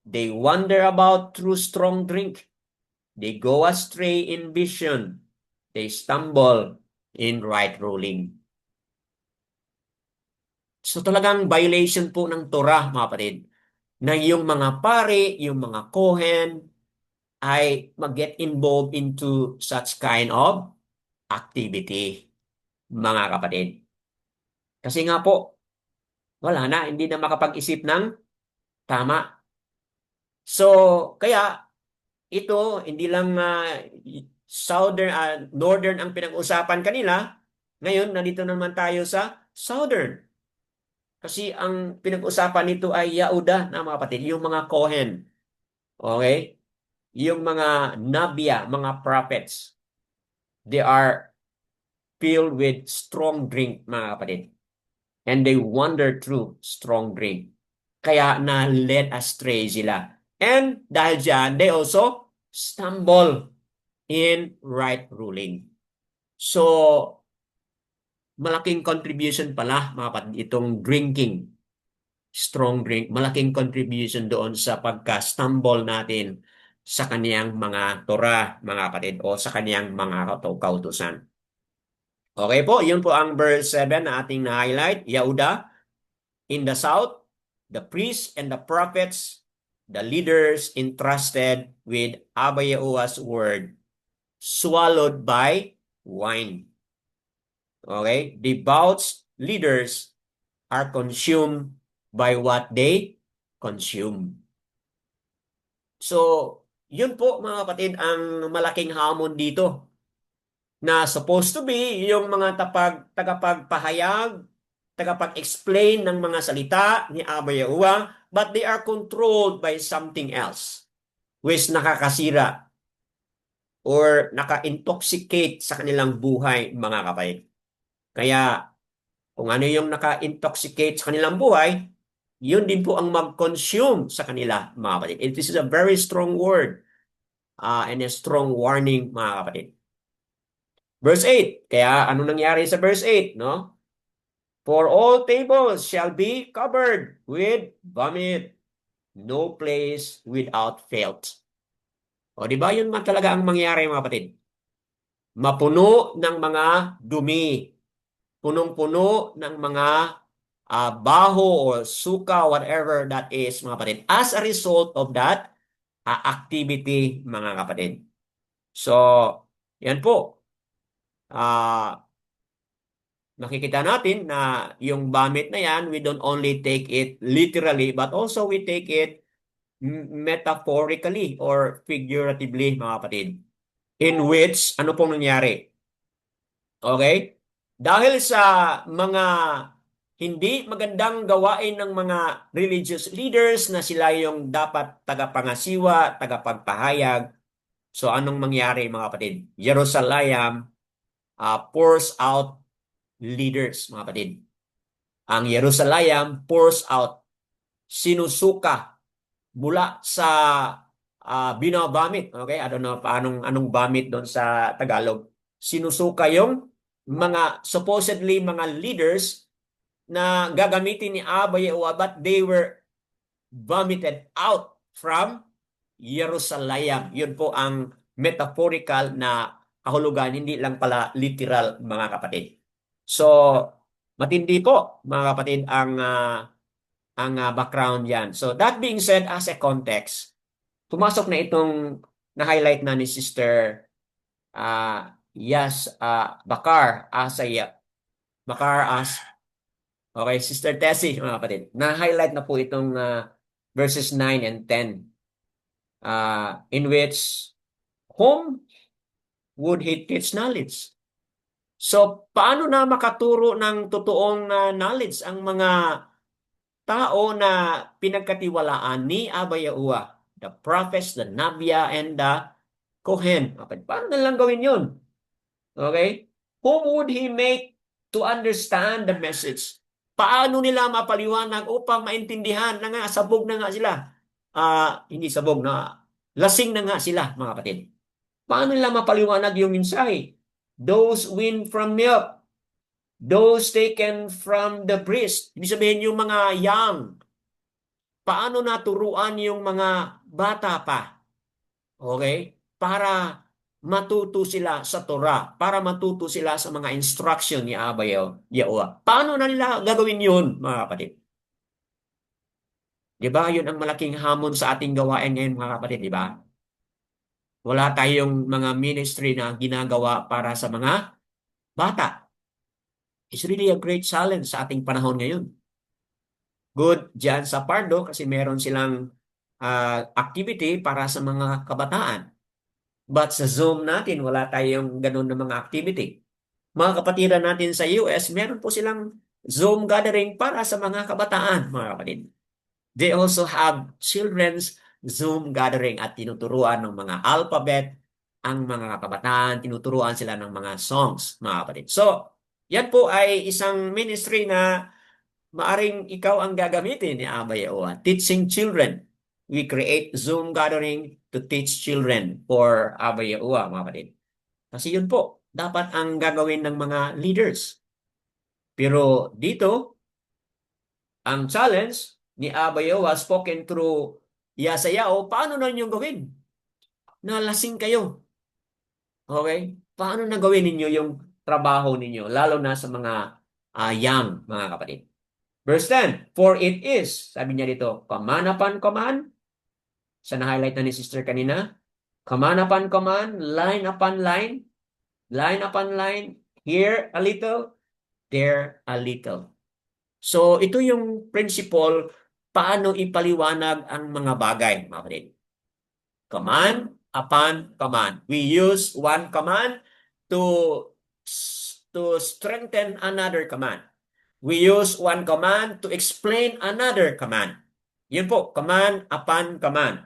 They wander about through strong drink. They go astray in vision. They stumble in right ruling. So talagang violation po ng Torah, mga kapatid, na yung mga pare, yung mga Kohen, ay mag-get involved into such kind of activity, mga kapatid. Kasi nga po, wala na, hindi na makapag-isip ng tama. So, kaya ito, hindi lang northern ang pinag-usapan kanila. Ngayon, nandito naman tayo sa southern. Kasi ang pinag-usapan nito ay Yahuda na mga kapatid, yung mga Kohen. Okay? Yung mga Nabia, mga prophets. They are filled with strong drink, mga kapatid. And they wander through strong drink. Kaya na-led astray sila. And dahil dyan, they also stumble in right ruling. So, malaking contribution pala, mga kapatid, itong drinking, strong drink, malaking contribution doon sa pagka-stumble natin sa kaniyang mga Torah, mga kapatid, o sa kaniyang mga kautusan. Okay po, yun po ang verse 7 na ating na-highlight. Yahuda, in the south, the priests and the prophets, the leaders entrusted with Abba Yahuwah's word, swallowed by wine. Okay? Devout leaders are consumed by what they consume. So, yun po mga kapatid ang malaking hamon dito na supposed to be yung mga tagapagpahayag, tagapag-explain ng mga salita ni Abba Yahuwah, but they are controlled by something else which nakakasira or naka-intoxicate sa kanilang buhay, mga kapatid. Kaya kung ano yung naka-intoxicate sa kanilang buhay, yun din po ang mag-consume sa kanila, mga kapatid. It is a very strong word and a strong warning, mga kapatid. Verse 8. Kaya ano nangyari sa verse 8, no? For all tables shall be covered with vomit, no place without filth. O di ba yun talaga ang mangyari, mga kapatid? Mapuno ng mga dumi, punong-puno ng mga baho or suka, whatever that is, mga kapatid, as a result of that activity, mga kapatid. So, yan po. Nakikita natin na yung vomit na yan, we don't only take it literally, but also we take it metaphorically or figuratively, mga kapatid. In which, ano pong nangyari? Okay? Dahil sa mga hindi magandang gawain ng mga religious leaders na sila yung dapat tagapangasiwa, tagapagpahayag. So anong mangyari, mga kapatid? Jerusalem pours out leaders, mga kapatid. Ang Jerusalem pours out, sinusuka mula sa binabamit. Okay? I don't know anong vomit doon sa Tagalog. Sinusuka yung mga supposedly mga leaders na gagamitin ni Abba Yahuwah, but they were vomited out from Jerusalem. Yun po ang metaphorical na kahulugan, hindi lang pala literal, mga kapatid. So, matindi po, mga kapatid, ang background yan. So, that being said, as a context, pumasok na itong na-highlight na ni Sister Bakar as okay, Sister Tessie, mga kapatid, na-highlight na po itong verses 9 and 10 in which whom would he teach knowledge? So, paano na makaturo ng totoong knowledge ang mga tao na pinagkatiwalaan ni Abba Yahuwah, the prophets, the Nabia, and the Kohen? Paano na lang gawin yun? Okay? Whom would he make to understand the message? Paano nila mapaliwanag upang maintindihan na nga sabog na nga sila? Hindi sabog na, lasing na nga sila, mga kapatid. Paano nila mapaliwanag yung mensahe? Those weaned from milk, those taken from the breast. Ibig sabihin yung mga young. Paano naturuan yung mga bata pa? Okay? Para matuto sila sa Torah, para matuto sila sa mga instruction ni Abba Yahuwah. Paano na nila gagawin yun, mga kapatid? Di ba? Yun ang malaking hamon sa ating gawain ngayon, mga kapatid, di ba? Wala tayong mga ministry na ginagawa para sa mga bata. It's really a great challenge sa ating panahon ngayon. Good dyan sa Pardo kasi meron silang activity para sa mga kabataan. But sa Zoom natin, wala tayong ganun na mga activity. Mga kapatiran natin sa US, meron po silang Zoom gathering para sa mga kabataan, mga kapatid. They also have children's Zoom gathering at tinuturuan ng mga alphabet ang mga kabataan, tinuturuan sila ng mga songs, mga kapatid. So, yan po ay isang ministry na maaring ikaw ang gagamitin ni Abba Yahuwah, teaching children. We create Zoom gathering to teach children for Abba Yahuwah, mga kapatid. Kasi yun po, dapat ang gagawin ng mga leaders. Pero dito, ang challenge ni Abba Yahuwah spoken through Yesayao, paano na niyo gawin? Nalasing kayo. Okay? Paano na gawin ninyo yung trabaho ninyo, lalo na sa mga young, mga kapatid? Verse 10, for it is, sabi niya dito, command upon command. Sa na-highlight na ni sister kanina, command upon command, line upon line upon line, here a little, there a little. So, ito yung principle paano ipaliwanag ang mga bagay, mga kapatid. Command upon command. We use one command to strengthen another command. We use one command to explain another command. Yun po, command upon command.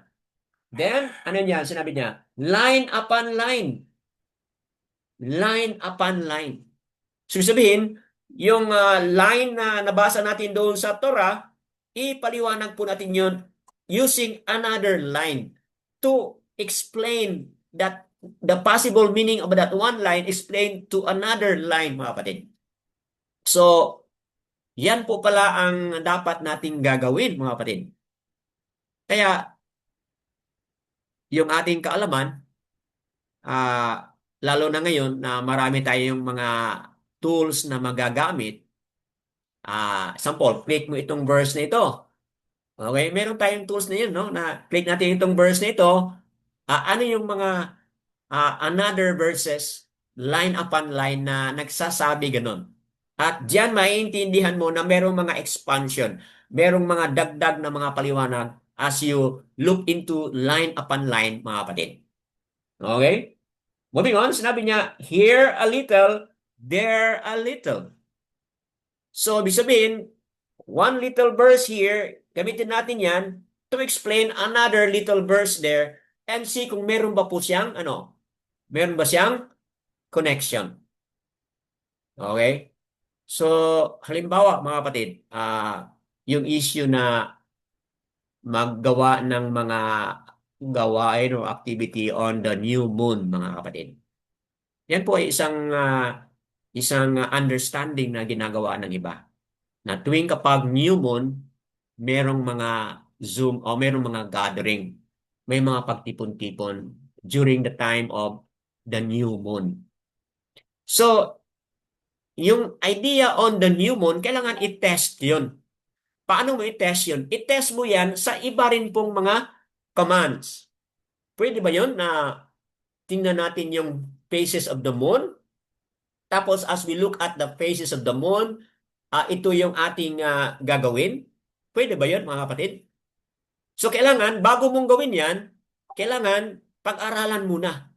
Then, ano niya? Sinabi niya, line upon line. Line upon line. So, sabihin, yung line na nabasa natin doon sa Torah, ipaliwanag po natin yun using another line to explain that the possible meaning of that one line explained to another line, mga kapatid. So, yan po pala ang dapat nating gagawin, mga kapatid. Kaya, yung ating kaalaman, lalo na ngayon na marami tayong mga tools na magagamit, example, click mo itong verse na ito. Okay, meron tayong tools na yun, no? Na click natin itong verse na ito, ano yung mga another verses, line upon line na nagsasabi ganun. At diyan maiintindihan mo na merong mga expansion, merong mga dagdag na mga paliwanag as you look into line upon line, mga kapatid. Okay? Moving on, sinabi niya, here a little, there a little. So, ibig sabihin, one little verse here, gamitin natin yan to explain another little verse there and see kung meron ba po siyang, meron ba siyang connection. Okay? So, halimbawa, mga kapatid, yung issue na maggawa ng mga gawain o activity on the new moon, mga kapatid. Yan po ay isang understanding na ginagawa ng iba. Na tuwing kapag new moon, merong mga Zoom o merong mga gathering. May mga pagtipon-tipon during the time of the new moon. So, yung idea on the new moon, kailangan i-test yun. Paano mo i-test yun? I-test mo yan sa iba rin pong mga commands. Pwede ba yun na tingnan natin yung phases of the moon? Tapos as we look at the phases of the moon, ito yung ating gagawin? Pwede ba yun, mga kapatid? So kailangan, bago mong gawin yan, kailangan pag-aralan muna.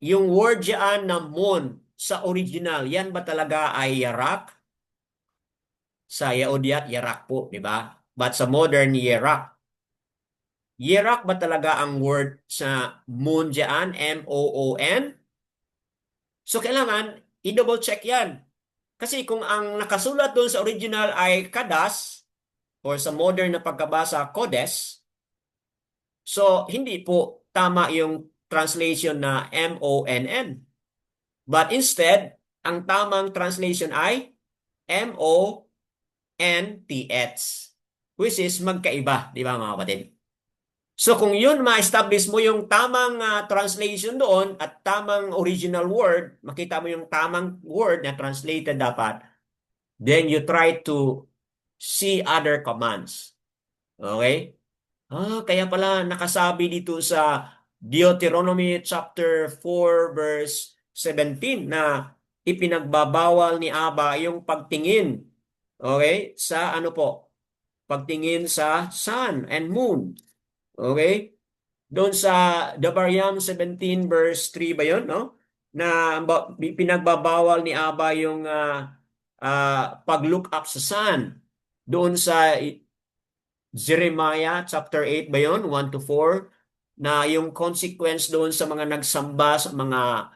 Yung word dyan na moon sa original, yan ba talaga ay yarak? Sa Yaodiat, yarak po, di ba? But sa modern, yarak. Yarak ba talaga ang word sa moon dyan? M-O-O-N? So kailangan i-double check yan. Kasi kung ang nakasulat doon sa original ay kadas or sa modern na pagkabasa kodes, so hindi po tama yung translation na MONN. But instead, ang tamang translation ay MONTH, which is magkaiba, di ba mga kapatid? So kung yun ma-establish mo yung tamang translation doon at tamang original word, makita mo yung tamang word na translated dapat, then you try to see other commands. Okay? Kaya pala nakasabi dito sa Deuteronomy chapter 4 verse 17 na ipinagbabawal ni Aba yung pagtingin. Okay? Sa ano po? Pagtingin sa sun and moon. Okay? Doon sa Devarim 17 verse 3 ba yun, no? Na pinagbabawal ni Aba yung pag-look up sa sun. Doon sa Jeremiah chapter 8 ba yun? 1 to 4 na yung consequence doon sa mga nagsamba sa mga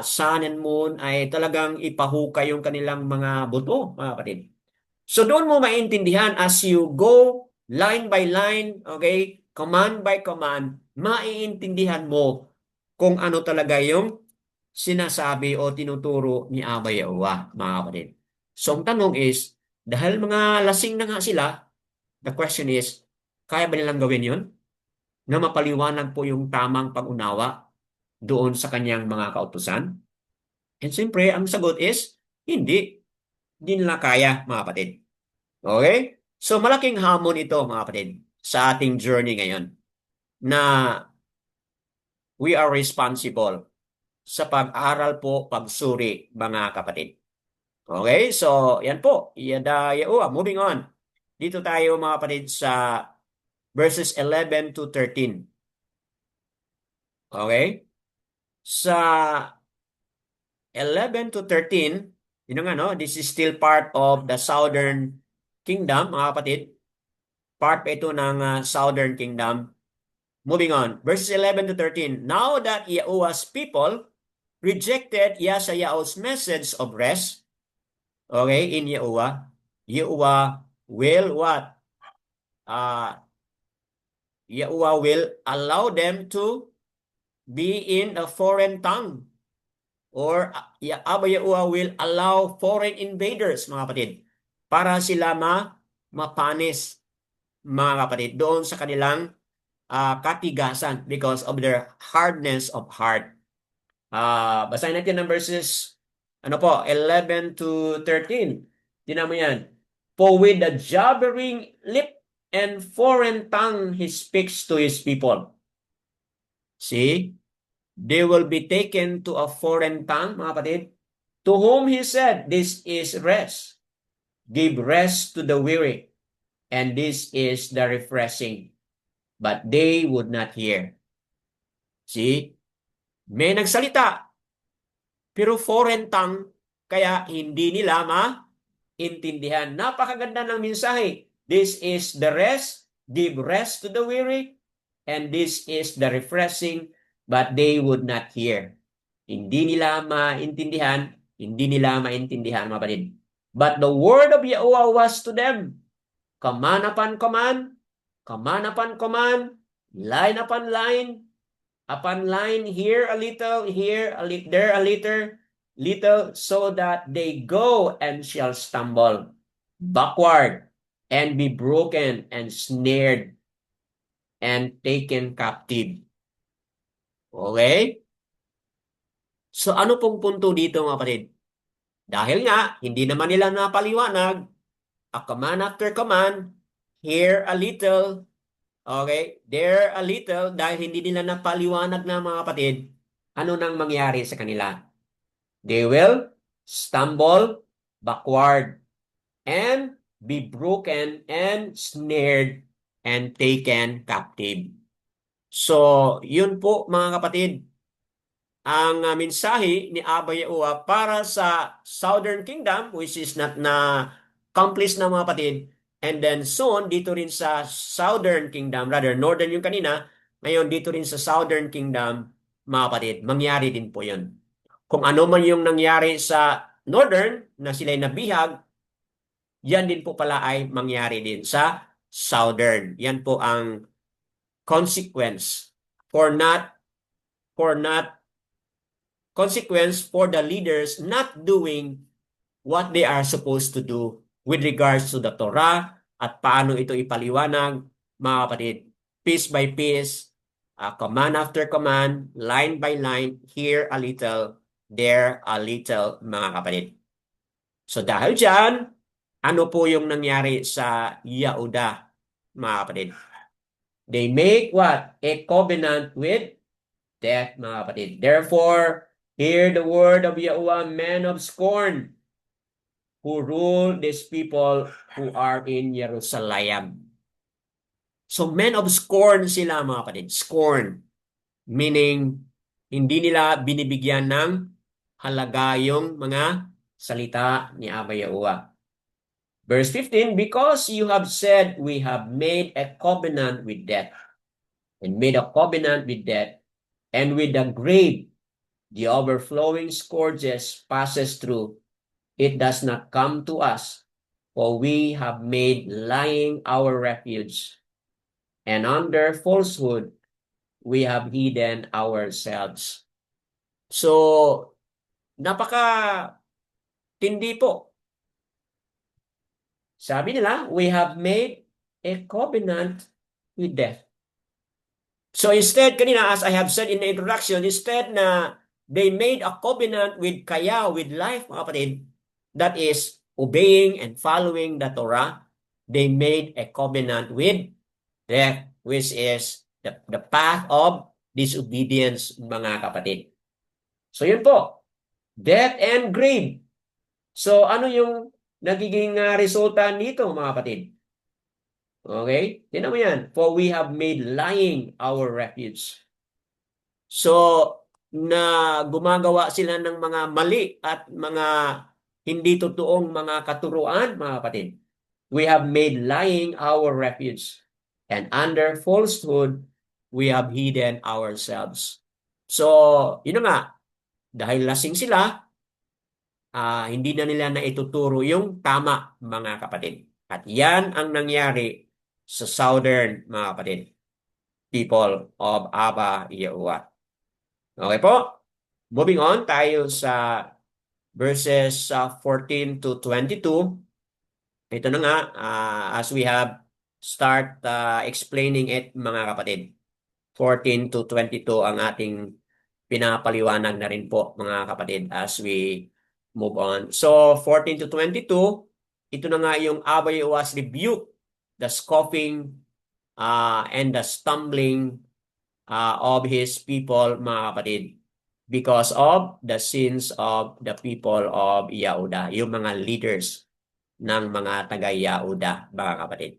sun and moon ay talagang ipahukay yung kanilang mga buto, mga kapatid. So doon mo maintindihan as you go line by line, okay, command by command, maiintindihan mo kung ano talaga yung sinasabi o tinuturo ni Aba Yahuwah, mga kapatid. So ang tanong is, dahil mga lasing na nga sila, the question is, kaya ba nilang gawin yun? Na mapaliwanag po yung tamang pag-unawa doon sa kanyang mga kautusan? And siyempre, ang sagot is, hindi. Hindi nila kaya, mga kapatid. Okay? So, malaking hamon ito, mga kapatid, sa ating journey ngayon na we are responsible sa pag-aral po, pagsuri, mga kapatid. Okay? So, yan po. Moving on. Dito tayo, mga kapatid, sa verses 11 to 13. Okay? Sa 11 to 13, yun nga, no? This is still part of the Southern Kingdom, mga kapatid. Part pa ito ng Southern Kingdom. Moving on. Verses 11 to 13. Now that Yahuwah's people rejected Yeshayahu's message of rest, okay, in Yahuwah, Yahuwah will what? Yahuwah will allow them to be in a foreign tongue. Or Abba Yahuwah will allow foreign invaders, mga kapatid, para sila mapanis, mga kapatid, doon sa kanilang katigasan because of their hardness of heart. Basahin natin ng verses 11 to 13. Tingnan mo yan. For with the jabbering lip and foreign tongue he speaks to his people. See? They will be taken to a foreign tongue, mga kapatid, to whom he said, this is rest. Give rest to the weary, and this is the refreshing. But they would not hear. See? May nagsalita, pero foreign tongue, kaya hindi nila maintindihan. Napakaganda ng mensahe. This is the rest. Give rest to the weary, and this is the refreshing. But they would not hear. Hindi nila maintindihan, mga kapatid. But the word of Yahuwah was to them, command upon command, line upon line, here a little, there a little, so that they go and shall stumble backward and be broken and snared and taken captive. Okay? So ano pong punto dito, mga kapatid? Dahil nga, hindi naman nila napaliwanag, a command after command, here a little, okay, there a little, dahil hindi nila napaliwanag na, mga kapatid, ano nang mangyari sa kanila? They will stumble backward and be broken and snared and taken captive. So, yun po, mga kapatid, ang mensahe ni Abba Yahuwah para sa Southern Kingdom, which is not na-accomplish na, mga kapatid, and then soon, dito rin sa Southern Kingdom, rather, Northern yung kanina, ngayon dito rin sa Southern Kingdom, mga kapatid, mangyari din po yun. Kung ano man yung nangyari sa northern na sila'y nabihag, yan din po pala ay mangyari din sa southern. Yan po ang consequence for not consequence for the leaders not doing what they are supposed to do with regards to the Torah at paano ito ipaliwanag, mga kapatid. Piece by piece, command after command, line by line, here a little, there a little, mga kapatid. So dahil dyan, ano po yung nangyari sa Yahuda, mga kapatid? They make what? A covenant with death, mga kapatid. Therefore, hear the word of Yahuwah, men of scorn, who rule these people who are in Jerusalem. So men of scorn sila, mga kapatid. Scorn. Meaning, hindi nila binibigyan ng halaga yung mga salita ni Abba Yahuwah. Verse 15, because you have said, we have made a covenant with death, and made a covenant with death, and with the grave, the overflowing scourges passes through. It does not come to us, for we have made lying our refuge, and under falsehood we have hidden ourselves. So, napaka tindi po. Sabi nila, we have made a covenant with death. So instead, kanina, as I have said in the introduction, instead na they made a covenant with kaya, with life, mga kapatid, that is obeying and following the Torah, they made a covenant with death, which is the path of disobedience, mga kapatid. So yun po, death and grave. So ano yung nagiging resulta nito, mga kapatid? Okay? Tingnan mo yan. For we have made lying our refuge. So, na gumagawa sila ng mga mali at mga hindi totoong mga katuruan, mga kapatid. We have made lying our refuge. And under falsehood, we have hidden ourselves. So, yun na nga. Dahil lasing sila, hindi na nila naituturo yung tama, mga kapatid. At yan ang nangyari sa southern, mga kapatid, people of Abba Yahuwah. Okay po? Moving on tayo sa verses 14 to 22. Ito na nga, as we have start explaining it, mga kapatid. 14 to 22 ang ating pinapaliwanag na rin po, mga kapatid, as we move on. So, 14 to 22, ito na nga yung Abba Yahuwah's rebuke, the scoffing, and the stumbling of his people, mga kapatid, because of the sins of the people of Yahuda, yung mga leaders ng mga taga-Yahuda, mga kapatid.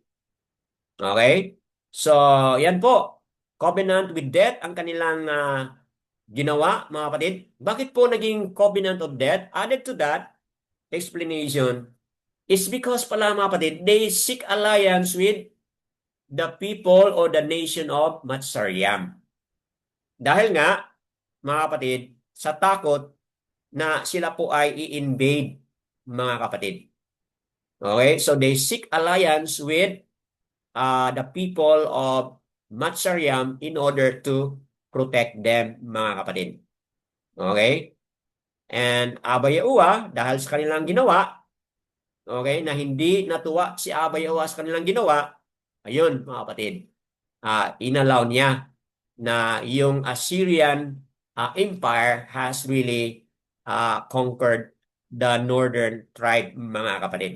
Okay? So, yan po. Covenant with death ang kanilang ginawa, mga kapatid. Bakit po naging covenant of death? Added to that, explanation is because pala, mga kapatid, they seek alliance with the people or the nation of Matsaryam. Dahil nga, mga kapatid, sa takot na sila po ay i-invade, mga kapatid. Okay? So they seek alliance with the people of Matsaryam in order to protect them, mga kapatid. Okay? And Abba Yahuwah, dahil sa kanilang ginawa, okay, na hindi natuwa si Abba Yahuwah sa kanilang ginawa, ayun, mga kapatid, inallow niya na yung Assyrian Empire has really conquered the northern tribe, mga kapatid.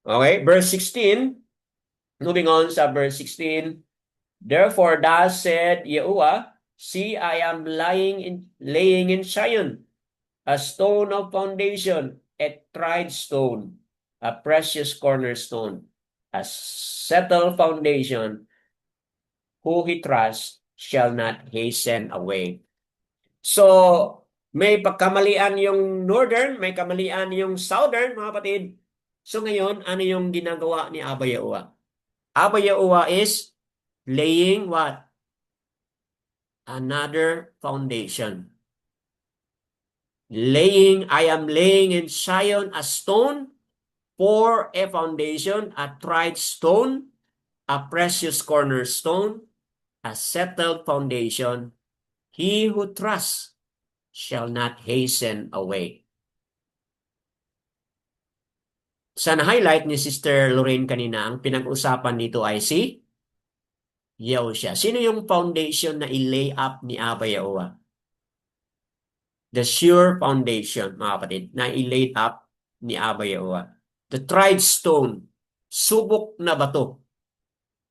Okay, verse 16, moving on sa verse 16, therefore thus said Yahuwah, see, I am laying in Zion a stone of foundation, a tried stone, a precious cornerstone, a settled foundation. Who he trusts shall not hasten away. So, may pagkamalian yung northern, may kamalian yung southern, mga kapatid. So ngayon, ano yung ginagawa ni Abba Yahuwah? Abba Yahuwah is laying what? Another foundation. I am laying in Zion a stone for a foundation, a tried stone, a precious cornerstone, a settled foundation. He who trusts shall not hasten away. Sa na-highlight ni Sister Lorraine kanina, ang pinag-usapan dito ay si Yahushua. Sino yung foundation na i-lay up ni Abba Yahuwah? The sure foundation, mga kapatid, na i-lay up ni Abba Yahuwah. The tried stone, subok na bato.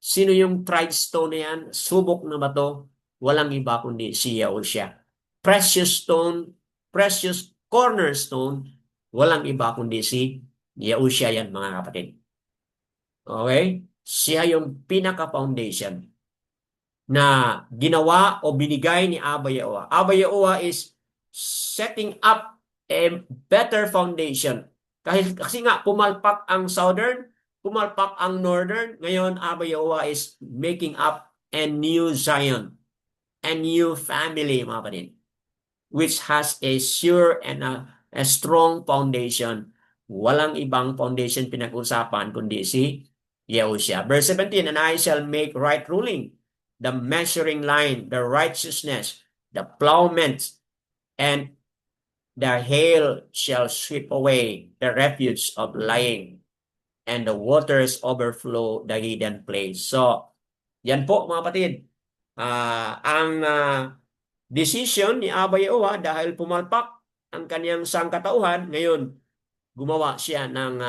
Sino yung tried stone na yan? Subok na bato, walang iba kundi si Yahushua. Precious stone, precious cornerstone, walang iba kundi si Yahushua yan, mga kapatid. Okay? Siya yung pinaka-foundation na ginawa o binigay ni Abba Yahuwah. Abba Yahuwah is setting up a better foundation. Kasi nga, pumalpak ang southern, pumalpak ang northern. Ngayon, Abba Yahuwah is making up a new Zion, a new family, mga kapatid, which has a sure and a strong foundation. Walang ibang foundation pinag-usapan kundi si Yahushua. Verse 17, and I shall make right ruling, the measuring line, the righteousness, the plowments, and the hail shall sweep away the refuge of lying, and the waters overflow the hidden place. So, yan po mga kapatid. Ang decision ni Abba Yahuwah dahil pumalpak ang kaniyang sangkatauhan, ngayon gumawa siya ng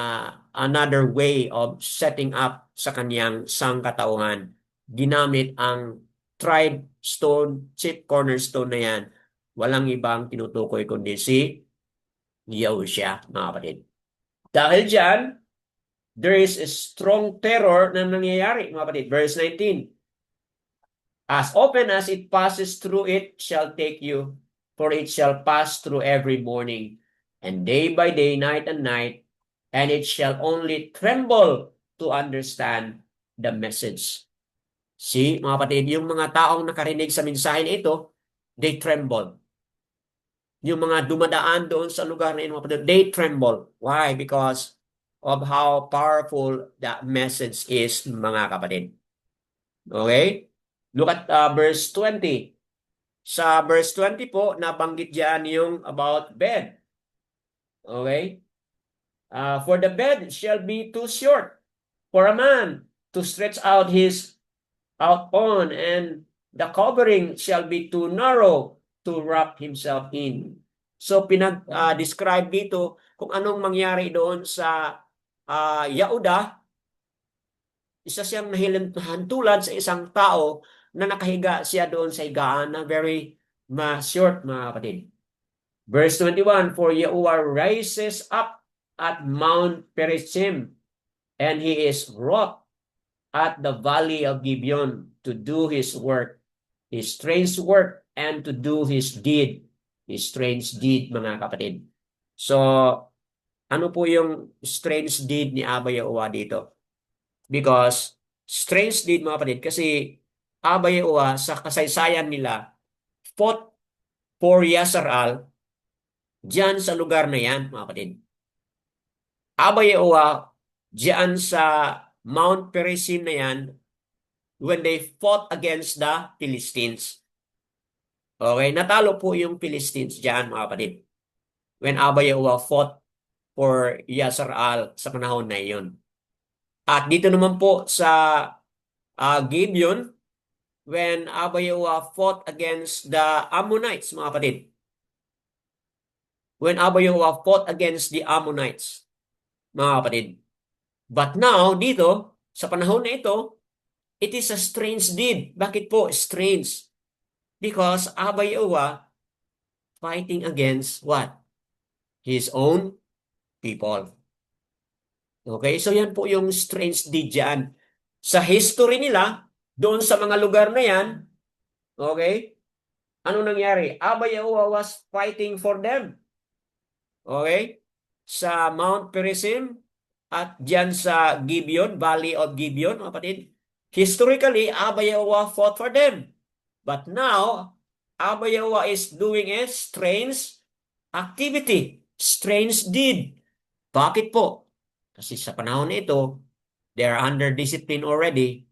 another way of setting up sa kaniyang sangkatauhan. Ginamit ang tried stone, chief cornerstone na yan. Walang ibang tinutukoy kundi si Yahushua, mga kapatid. Dahil dyan, there is a strong terror na nangyayari, mga kapatid. Verse 19, as often as it passes through it shall take you, for it shall pass through every morning, and day by day, night and night, and it shall only tremble to understand the message. See, mga kapatid, yung mga taong nakarinig sa mensahe na ito, they tremble. Yung mga dumadaan doon sa lugar na ito, mga kapatid, they tremble. Why? Because of how powerful that message is, mga kapatid. Okay? Look at verse 20. Sa verse 20 po, nabanggit dyan yung about bed. Okay? For the bed shall be too short for a man to stretch out on, and the covering shall be too narrow to wrap himself in. So pinag-describe dito kung anong mangyari doon sa Yahuda. Isa siyang nahantulan sa isang tao na nakahiga siya doon sa higaan na very short, mga kapatid. Verse 21, for Yahuwah rises up at Mount Perizim, and he is wroth at the valley of Gibeon to do his work, his strange work, and to do his deed, his strange deed, mga kapatid. So, ano po yung strange deed ni Abba Yahuwah dito? Because strange deed, mga kapatid, kasi Abba Yahuwah sa kasaysayan nila fought for Yasharal diyan sa lugar na yan, mga kapatid. Abba Yahuwah diyan sa Mount Perizim na yan when they fought against the Philistines. Okay, natalo po yung Philistines diyan, mga kapatid. When Abba Yahuwah fought for Yasharal sa panahon na iyon. At dito naman po sa Gibeon, when Abba Yahuwah fought against the Ammonites, mga kapatid. When Abba Yahuwah fought against the Ammonites, mga kapatid. But now, dito, sa panahon na ito, it is a strange deed. Bakit po strange? Because Abba Yahuwah fighting against what? His own people. Okay, so yan po yung strange deed dyan. Sa history nila, doon sa mga lugar na yan, okay, ano nangyari? Abba Yahuwah was fighting for them. Okay, sa Mount Perizim at dyan sa Gibeon, Valley of Gibeon, mga kapatid. Historically, Abba Yahuwah fought for them. But now, Abba Yahuwah is doing a strange activity, strange deed. Bakit po? Kasi sa panahon na ito, they are under discipline already.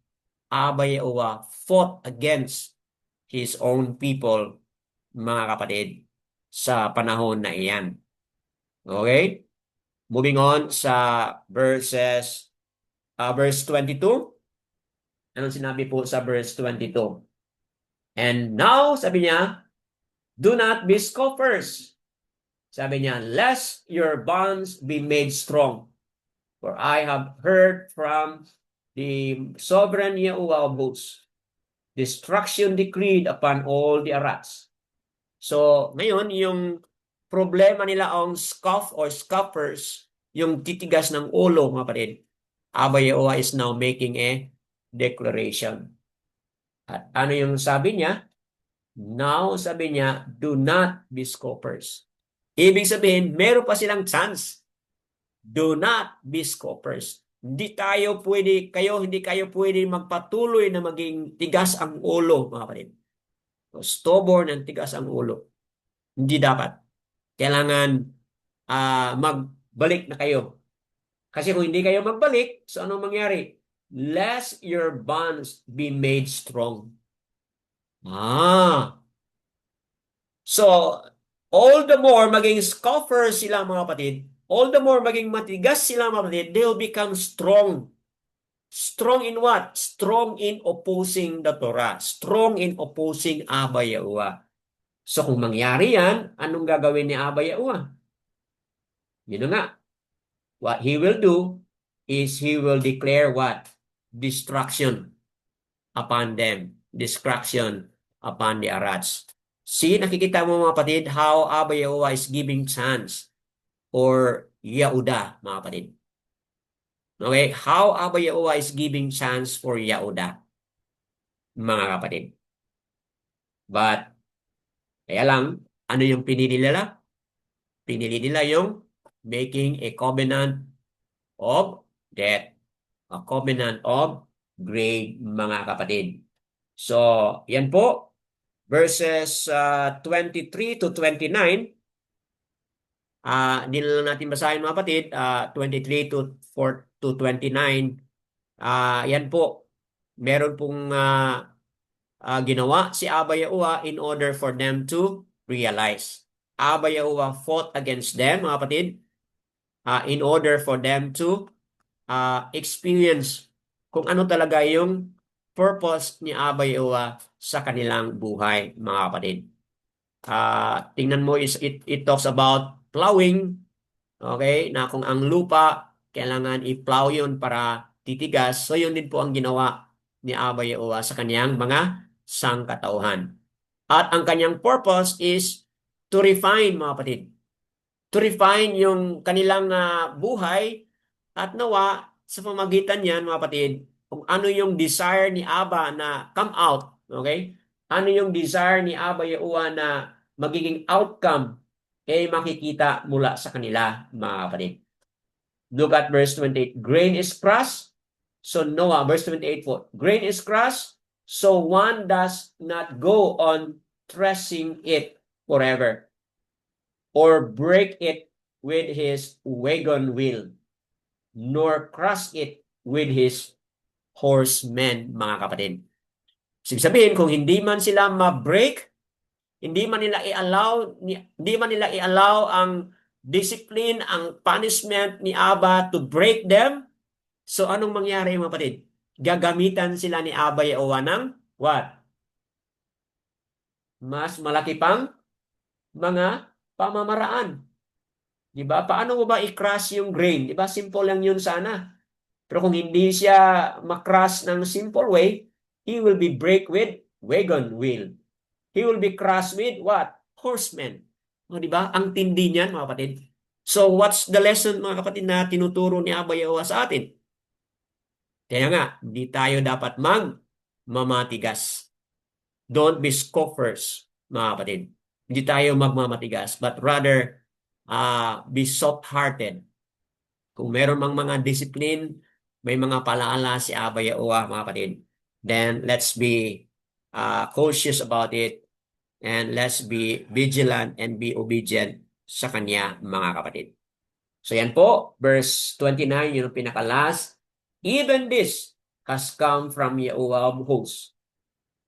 Abba Yahuwah fought against his own people, mga kapatid, sa panahon na iyan. Okay? Moving on sa verse 22. Anong sinabi po sa verse 22? And now, sabi niya, do not be scoffers. Sabi niya, lest your bonds be made strong. For I have heard from the sovereign Yahuwah of hosts, destruction decreed upon all the Arats. So, ngayon, yung problema nila ang scoff or scoffers, yung titigas ng ulo, mga kapatid, Abba Yahuwah is now making a declaration. At ano yung sabi niya? Now, sabi niya, do not be scoffers. Ibig sabihin, meron pa silang chance. Do not be scoffers. Hindi kayo pwede magpatuloy na maging tigas ang ulo, mga kapatid. So, stubborn and tigas ang ulo. Hindi dapat. Kailangan magbalik na kayo. Kasi kung hindi kayo magbalik, so anong mangyari? Lest your bonds be made strong. So, all the more maging scoffers sila, mga kapatid, all the more maging matigas sila, mga kapatid, they'll become strong. Strong in what? Strong in opposing the Torah. Strong in opposing Abba Yahuwah. So kung mangyari yan, anong gagawin ni Abba Yahuwah? Yun nga. What he will do is he will declare what? Destruction upon them. Destruction upon the Arats. See, nakikita mo mga kapatid, how Abba Yahuwah is giving chance or Yahuda, mga kapatid. Okay, how Abba Yahuwah is giving chance for Yahuda, mga kapatid. But, kaya lang, ano yung pinili nila? Pinili nila yung making a covenant of death, a covenant of grave, mga kapatid. So, yan po, verses 23 to 29. Hindi na lang natin basahin, mga kapatid, 23 to 29. Yan po, meron pong ginawa si Abba Yahuwah in order for them to realize. Abba Yahuwah fought against them, mga kapatid, in order for them to experience kung ano talaga yung purpose ni Abba Yahuwah sa kanilang buhay, mga kapatid. Tingnan mo, it talks about plowing, okay, na kung ang lupa, kailangan i-plow yun para titigas. So yun din po ang ginawa ni Abba Yahuwah sa kanyang mga sangkatauhan. At ang kanyang purpose is to refine, mga kapatid. To refine yung kanilang buhay at nawa sa pamagitan niyan, mga kapatid, kung ano yung desire ni Abba na come out, okay? Ano yung desire ni Abba Yahuwah na magiging outcome makikita mula sa kanila, mga kapatid. Look at verse 28. Grain is crushed. So Noah, verse 28 po. Grain is crushed, so one does not go on threshing it forever or break it with his wagon wheel, nor crush it with his horsemen, mga kapatid. Ibig sabihin, kung hindi man sila ma-break, hindi man nila i-allow ang discipline, ang punishment ni Abba to break them, so anong mangyari, mga kapatid? Gagamitan sila ni Abba Yahuwah ng what? Mas malaki pang mga pamamaraan. Diba? Paano mo ba i-crush yung grain? Diba? Simple lang yun sana. Pero kung hindi siya makrush ng simple way, he will be break with wagon wheel. He will be crushed with what? Horsemen. O, diba? Ang tindi niyan, mga kapatid. So, what's the lesson, mga kapatid, na tinuturo ni Abba Yahuwah sa atin? Kaya nga, hindi tayo dapat mamatigas. Don't be scoffers, mga kapatid. Hindi tayo magmamatigas, but rather be soft-hearted. Kung meron mang mga discipline, may mga palaala si Abba Yahuwah, mga kapatid, then let's be cautious about it and let's be vigilant and be obedient sa kanya, mga kapatid. So yan po, verse 29, yun ang pinaka-last. Even this has come from Yahweh of hosts,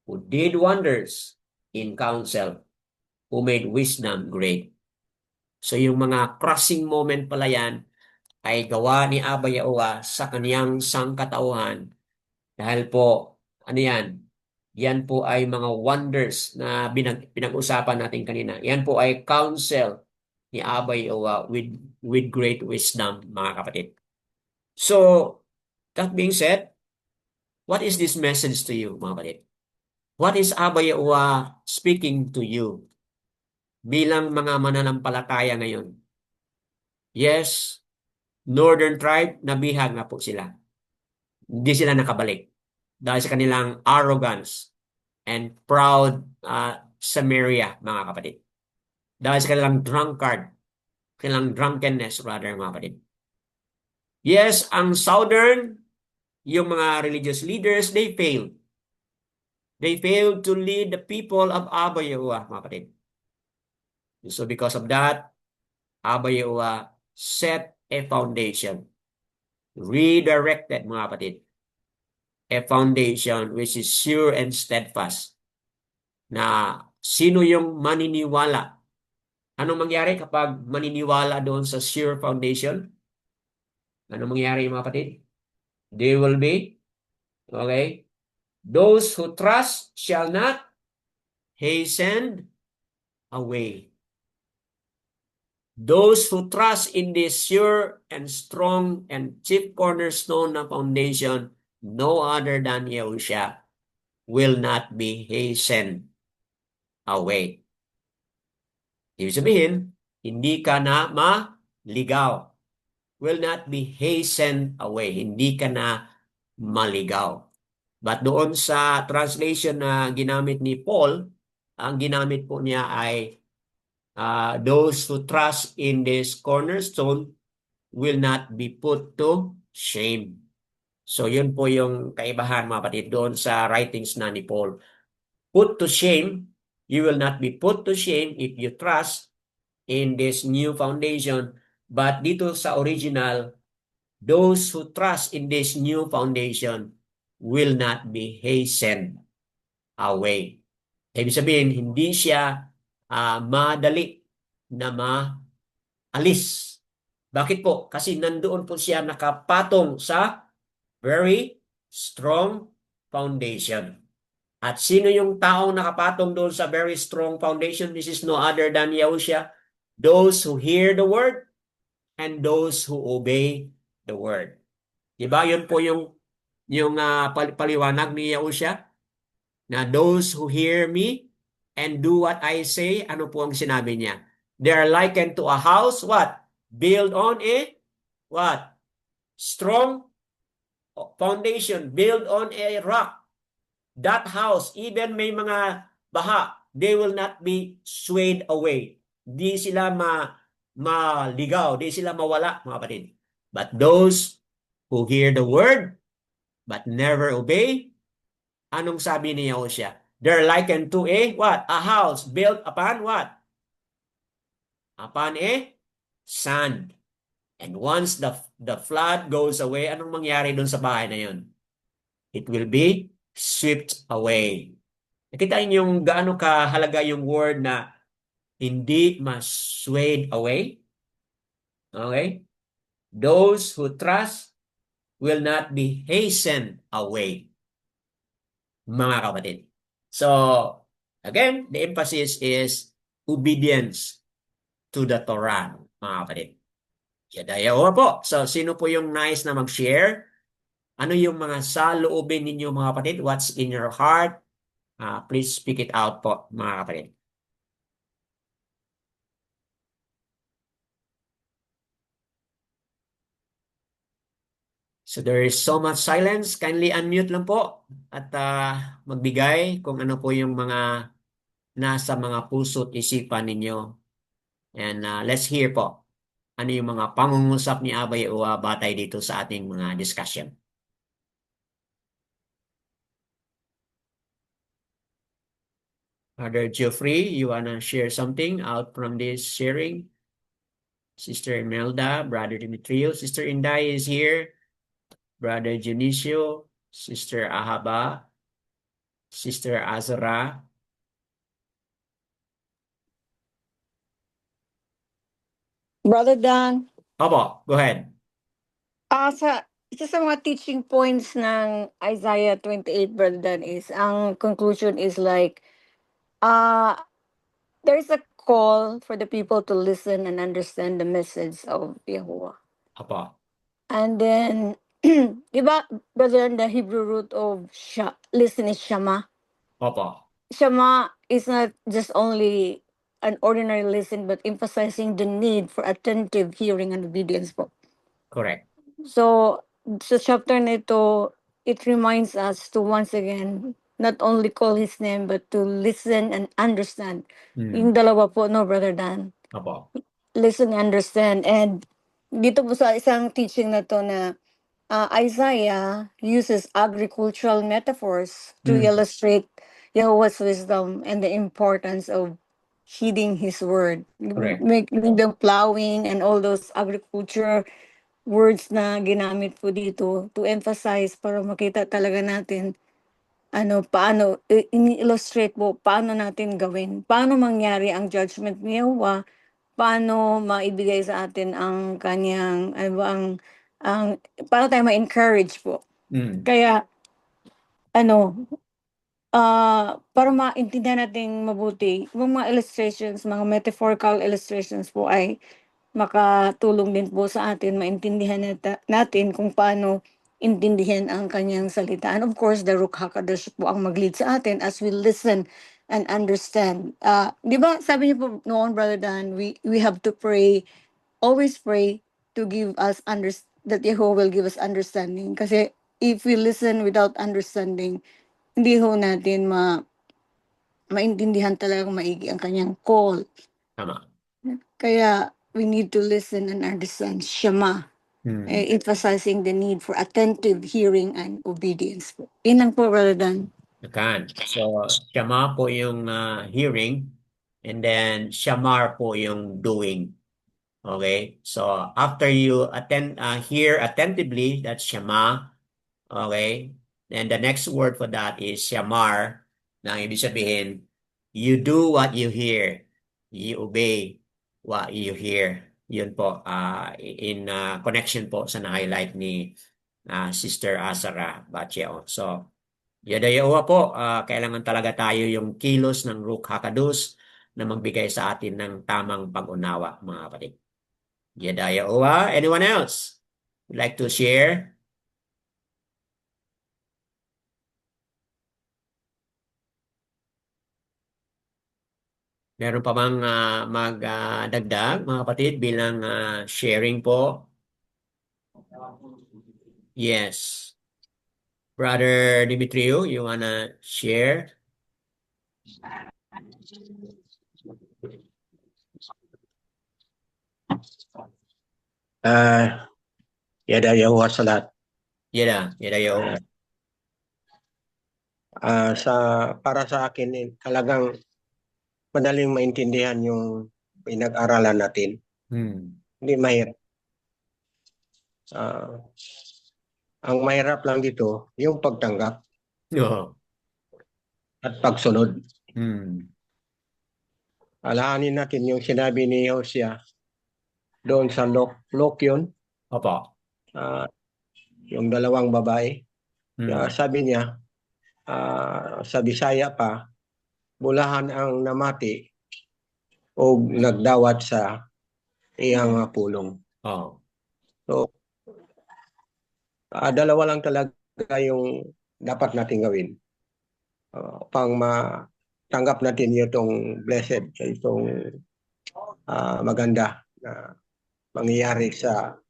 who did wonders in counsel, who made wisdom great. So yung mga crossing moment pala yan ay gawa ni Abba Yahweh sa kaniyang sangkatauhan. Dahil po, ano yan? Yan po ay mga wonders na pinag-usapan natin kanina. Yan po ay counsel ni Abba Yahweh with great wisdom, mga kapatid. So, that being said, what is this message to you, mga kapatid? What is Abba Yahweh speaking to you bilang mga mananampalataya ngayon? Yes, Northern Tribe, nabihag na po sila. Hindi sila nakabalik dahil sa kanilang arrogance and proud Samaria, mga kapatid. Dahil sa kanilang kanilang drunkenness, rather, mga kapatid. Yes, ang Southern, yung mga religious leaders, they failed. They failed to lead the people of Abba Yahuwah, mga kapatid. So because of that, Abba Yahuwah set a foundation, redirected, mga kapatid, a foundation which is sure and steadfast, na sino yung maniniwala. Anong mangyari kapag maniniwala doon sa sure foundation? Anong mangyari, mga kapatid? They will be, okay, those who trust shall not hasten away. Those who trust in this sure and strong and chief cornerstone na foundation, no other than Yahushua, will not be hastened away. Ibig sabihin, hindi ka na maligaw. Will not be hastened away. Hindi ka na maligaw. But doon sa translation na ginamit ni Paul, ang ginamit po niya ay those who trust in this cornerstone will not be put to shame. So yun po yung kaibahan, mga kapatid, doon sa writings na ni Paul. Put to shame, you will not be put to shame if you trust in this new foundation. But dito sa original, those who trust in this new foundation will not be hastened away. Ibig sabihin, hindi siya madali na maalis. Bakit po? Kasi nandoon po siya nakapatong sa very strong foundation. At sino yung taong nakapatong doon sa very strong foundation? This is no other than Yahushua. Those who hear the word and those who obey the word. Diba? Yun po yung paliwanag ni Yahushua, na those who hear me and do what I say, ano po ang sinabi niya? They are likened to a house, what? Built on a, what? Strong foundation, built on a rock. That house, even may mga baha, they will not be swayed away. Di sila maligaw, di sila mawala, mga kapatid. But those who hear the word but never obey, anong sabi ni Yahushua? They're likened to a what? A house built upon what? Upon a sand. And once the flood goes away, anong mangyari doon sa bahay na yun? It will be swept away. Nakita niyo yung gaano kahalaga yung word na hindi ma-swayed away? Okay? Those who trust will not be hastened away, mga kapatid. So, again, the emphasis is obedience to the Torah, mga kapatid. Yadayawa po. So, sino po yung nice na mag-share? Ano yung mga saloobin ninyo, mga kapatid? What's in your heart? Please speak it out po, mga kapatid. So there is so much silence. Kindly unmute lang po at magbigay kung ano po yung mga nasa mga puso't isipan ninyo. And let's hear po ano yung mga pangungusap ni Abay o batay dito sa ating mga discussion. Brother Geoffrey, you wanna share something out from this sharing? Sister Imelda, Brother Demetrio, Sister Inday is here, Brother Junicio, Sister Ahaba, Sister Azra. Brother Dan, Opo, go ahead. isa sa mga teaching points ng Isaiah 28, Brother Dan, is ang conclusion is like, there's a call for the people to listen and understand the message of Yahuwah. Opo, And then, di ba, Brother Dan, the Hebrew root of listen is shama. opo, Shama is not just only an ordinary listen, but emphasizing the need for attentive hearing and obedience po. correct. So, sa chapter nito, it reminds us to once again not only call his name but to listen and understand. Yung dalawa po, no, Brother Dan? Opo, Listen and understand. And dito po sa isang teaching na to na Isaiah uses agricultural metaphors to illustrate Yahweh's wisdom and the importance of heeding his word. correct. Making the plowing and all those agriculture words na ginamit po dito to emphasize para makita talaga natin paano ini-illustrate po paano natin gawin, paano mangyari ang judgment ni Yahweh, paano maibigay sa atin ang kanyang ang paano tayo ma-encourage po. Kaya para maintindihan natin mabuti, yung mga illustrations, mga metaphorical illustrations po ay makatulong din po sa atin maintindihan natin kung paano intindihin ang kanyang salita. And of course, the Ruach HaKodesh po ang mag-lead sa atin as we listen and understand. Di ba, sabi niyo po noon, Brother Dan, we have to pray, always pray to give us that Yehova will give us understanding. Kasi if we listen without understanding, hindi ho natin maintindihan talaga maigi ang kanyang call. Tama. Kaya we need to listen and understand Shema, emphasizing the need for attentive hearing and obedience po. Yun lang po, Brother Dan. Akan. So, Shama po yung hearing, and then Shamar po yung doing. Okay? So, after you hear attentively, that's Shama. Okay? Then the next word for that is Shamar. Na ibig sabihin, you do what you hear. You obey what you hear. Yun po, in connection po sa na-highlight ni Sister Azara Bacheo. So, yadayawa po, kailangan talaga tayo yung kilos ng Ruach HaKodesh na magbigay sa atin ng tamang pag-unawa, mga kapatid. Yadayawa. Anyone else would like to share? Meron pa bang magdagdag, mga kapatid, bilang sharing po? Yes. Brother Dimitriou, you wanna share? Yada Yahuwah sa lahat. Yadayawa. Para sa akin, talagang madaling maintindihan yung pinag-aralan natin. Hindi mahirap. Ang mahirap lang dito, yung pagtanggap Oo. at pagsunod. Alahanin natin yung sinabi ni Hosea doon sa Lok yun, Opo. yung dalawang babae. Sabi niya, sa Bisaya pa, bulahan ang namati o nagdawat sa iyang pulong. Oh. So, dalawa lang talaga yung dapat natin gawin pang matanggap natin itong blessed, itong maganda na mangyayari sa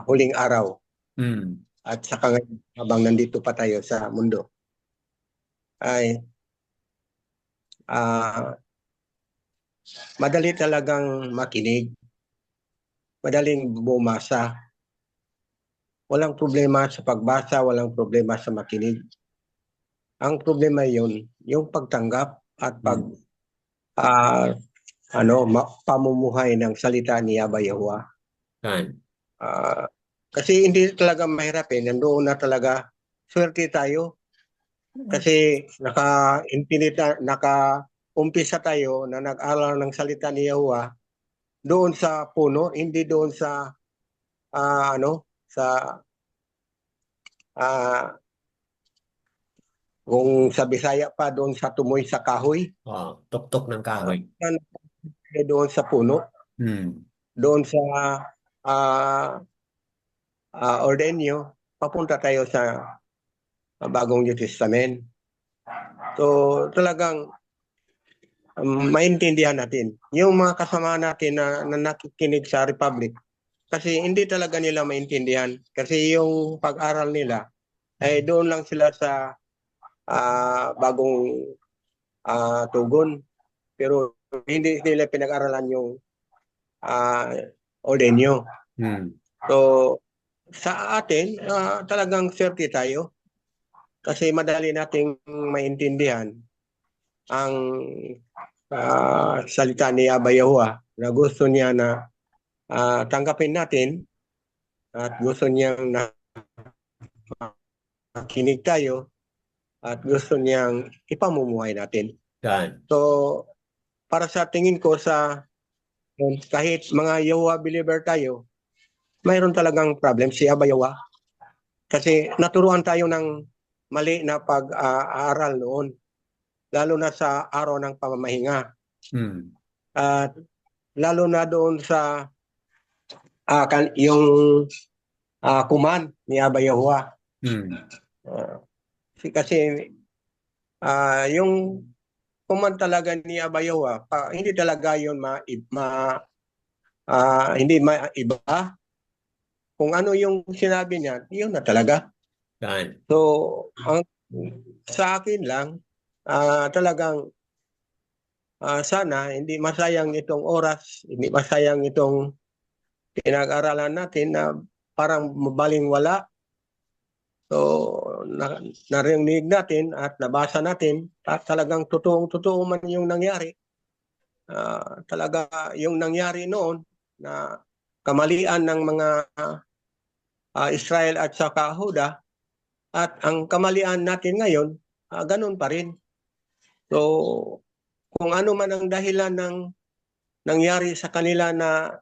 huling araw at saka ngayon habang nandito pa tayo sa mundo ay madali talagang makinig, madaling bumasa. Walang problema sa pagbasa, walang problema sa makinig. Ang problema yun, yung pagtanggap at pamumuhay ng salita ni Yahweh Yahuwah. Yan. Kasi hindi talaga mahirap eh. Nandoon na talaga. Swerte tayo. Kasi naka-umpisa tayo na nag-aral ng salita ni Yahuwah doon sa puno, hindi doon sa kung sa Bisaya pa doon sa tumoy sa kahoy. Tuktok ng kahoy. Doon sa puno. Doon sa Ordenyo, papunta tayo sa Bagong New Testament. So talagang maintindihan natin. Yung mga kasama natin na nakikinig sa Republic, kasi hindi talaga nila maintindihan. Kasi yung pag-aral nila, ay doon lang sila sa Bagong Tugon. Pero hindi nila pinag-aralan yung Ordenyo. So sa atin, talagang swerte tayo. Kasi madali nating maintindihan ang salita ni Yahweh Yahuwah na gusto niya na tanggapin natin at gusto niyang nakinig tayo at gusto niyang ipamumuhay natin. Yan. So, para sa tingin ko kahit mga Yahuwah believer tayo, mayroon talagang problem si Yahweh Yahuwah. Kasi naturuan tayo ng mali na pag-aaral noon, lalo na sa araw ng pamamahinga. At lalo na doon sa yung kuman ni Yahweh Yahuwah. Kasi yung kuman talaga ni Yahweh Yahuwah, hindi talaga yun hindi maiba. Kung ano yung sinabi niya, yun na talaga. Yan. So, sa akin lang, talagang sana hindi masayang itong oras, hindi masayang itong pinag-aralan natin na parang mabalingwala. So, narinig natin at nabasa natin at talagang totoong-totoo man yung nangyari. Talaga yung nangyari noon na kamalian ng mga Israel at saka Huda, at ang kamalian natin ngayon, ganun pa rin. So, kung ano man ang dahilan ng nangyari sa kanila na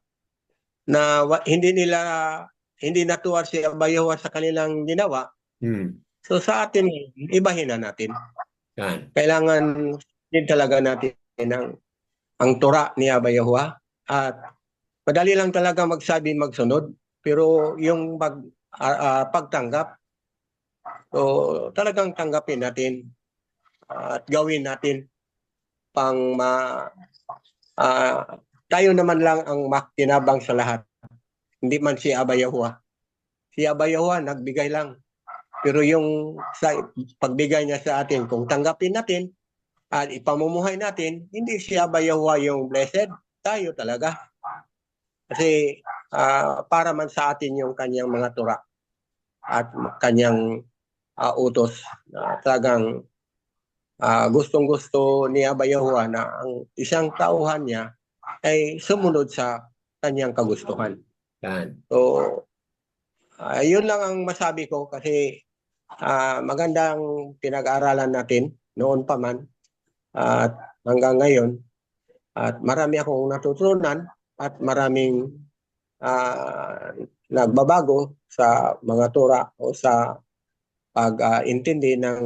hindi natuwa si Yahweh Yahuwah sa kanilang ginawa, so sa atin, ibahin na natin. Yan. Kailangan din talaga natin ang Torah ni Yahweh Yahuwah, at madali lang talaga magsabi magsunod, pero yung pagtanggap, so talagang tanggapin natin at gawin natin tayo naman lang ang makinabang sa lahat. Hindi man si Yahweh Yahuwah. Si Yahweh Yahuwah nagbigay lang. Pero yung pagbigay niya sa atin, kung tanggapin natin at ipamumuhay natin, hindi si Yahweh Yahuwah yung blessed, tayo talaga. Kasi para man sa atin yung kanyang mga Torah at kanyang utos, talagang gustong-gusto ni Yahweh Yahuwah na ang isang tauhan niya ay sumunod sa kanyang kagustuhan. Yan. So, yun lang ang masabi ko, kasi magandang pinag-aaralan natin noon pa man at hanggang ngayon, at marami akong natutunan at maraming nagbabago sa mga Torah o sa pag-intindi ng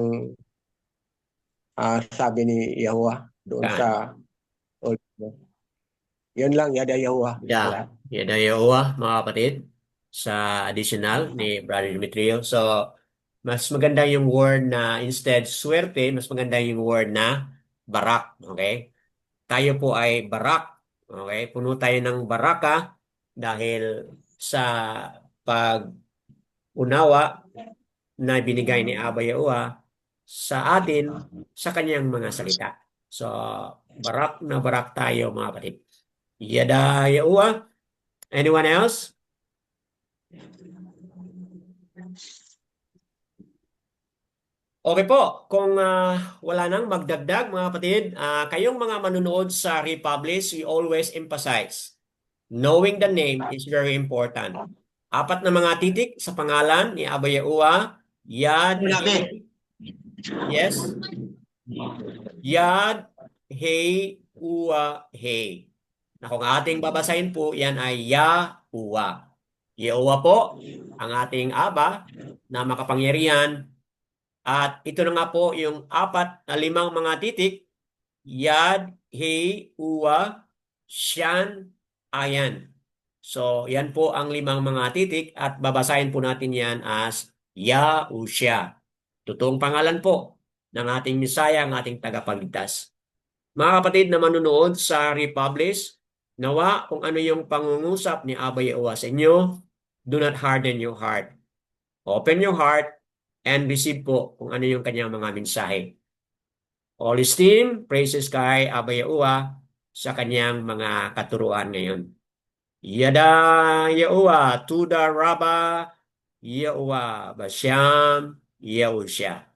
sabi ni Yahuwah doon Yan. sa yun lang, Yada Yahuwah. Yeah. Yan ay Yahuwah, mga kapatid, sa additional ni Brother Demetrio. So, mas maganda yung word na instead swerte, mas maganda yung word na barak. Okay? Tayo po ay barak. Okay? Puno tayo ng baraka dahil sa pag-unawa na binigay ni Abba Yahuwah sa atin sa kanyang mga salita. So, barak na barak tayo, mga kapatid. Yada Yahuwah. Anyone else? Okay po, kung wala nang magdagdag mga kapatid, kayong mga manunood sa Republish, we always emphasize, knowing the name is very important. Apat na mga titik sa pangalan ni Abba Yahuwah, Yad, He, yes, Yad, He, Uwa, He. Na kung ating babasahin po, yan ay Yahuwah. Yahuwah po, ang ating Aba na makapangyarihan. At ito na nga po yung apat na limang mga titik, Yad, He, Uwa, Shan, Ayan. So, yan po ang limang mga titik at babasahin po natin yan as Yahusha. Totoong pangalan po ng ating Misaya, ang ating tagapagligtas. Mga kapatid na manunood sa Republish, nawa kung ano yung pangungusap ni Abba Yahuwah sa inyo, do not harden your heart. Open your heart and receive po kung ano yung kanyang mga mensahe. All esteem, praises kay Abba Yahuwah sa kanyang mga katuruan ngayon. Yada Yahuwah, Tuda Rabba, Yahuwah, Basyam, Yahusha.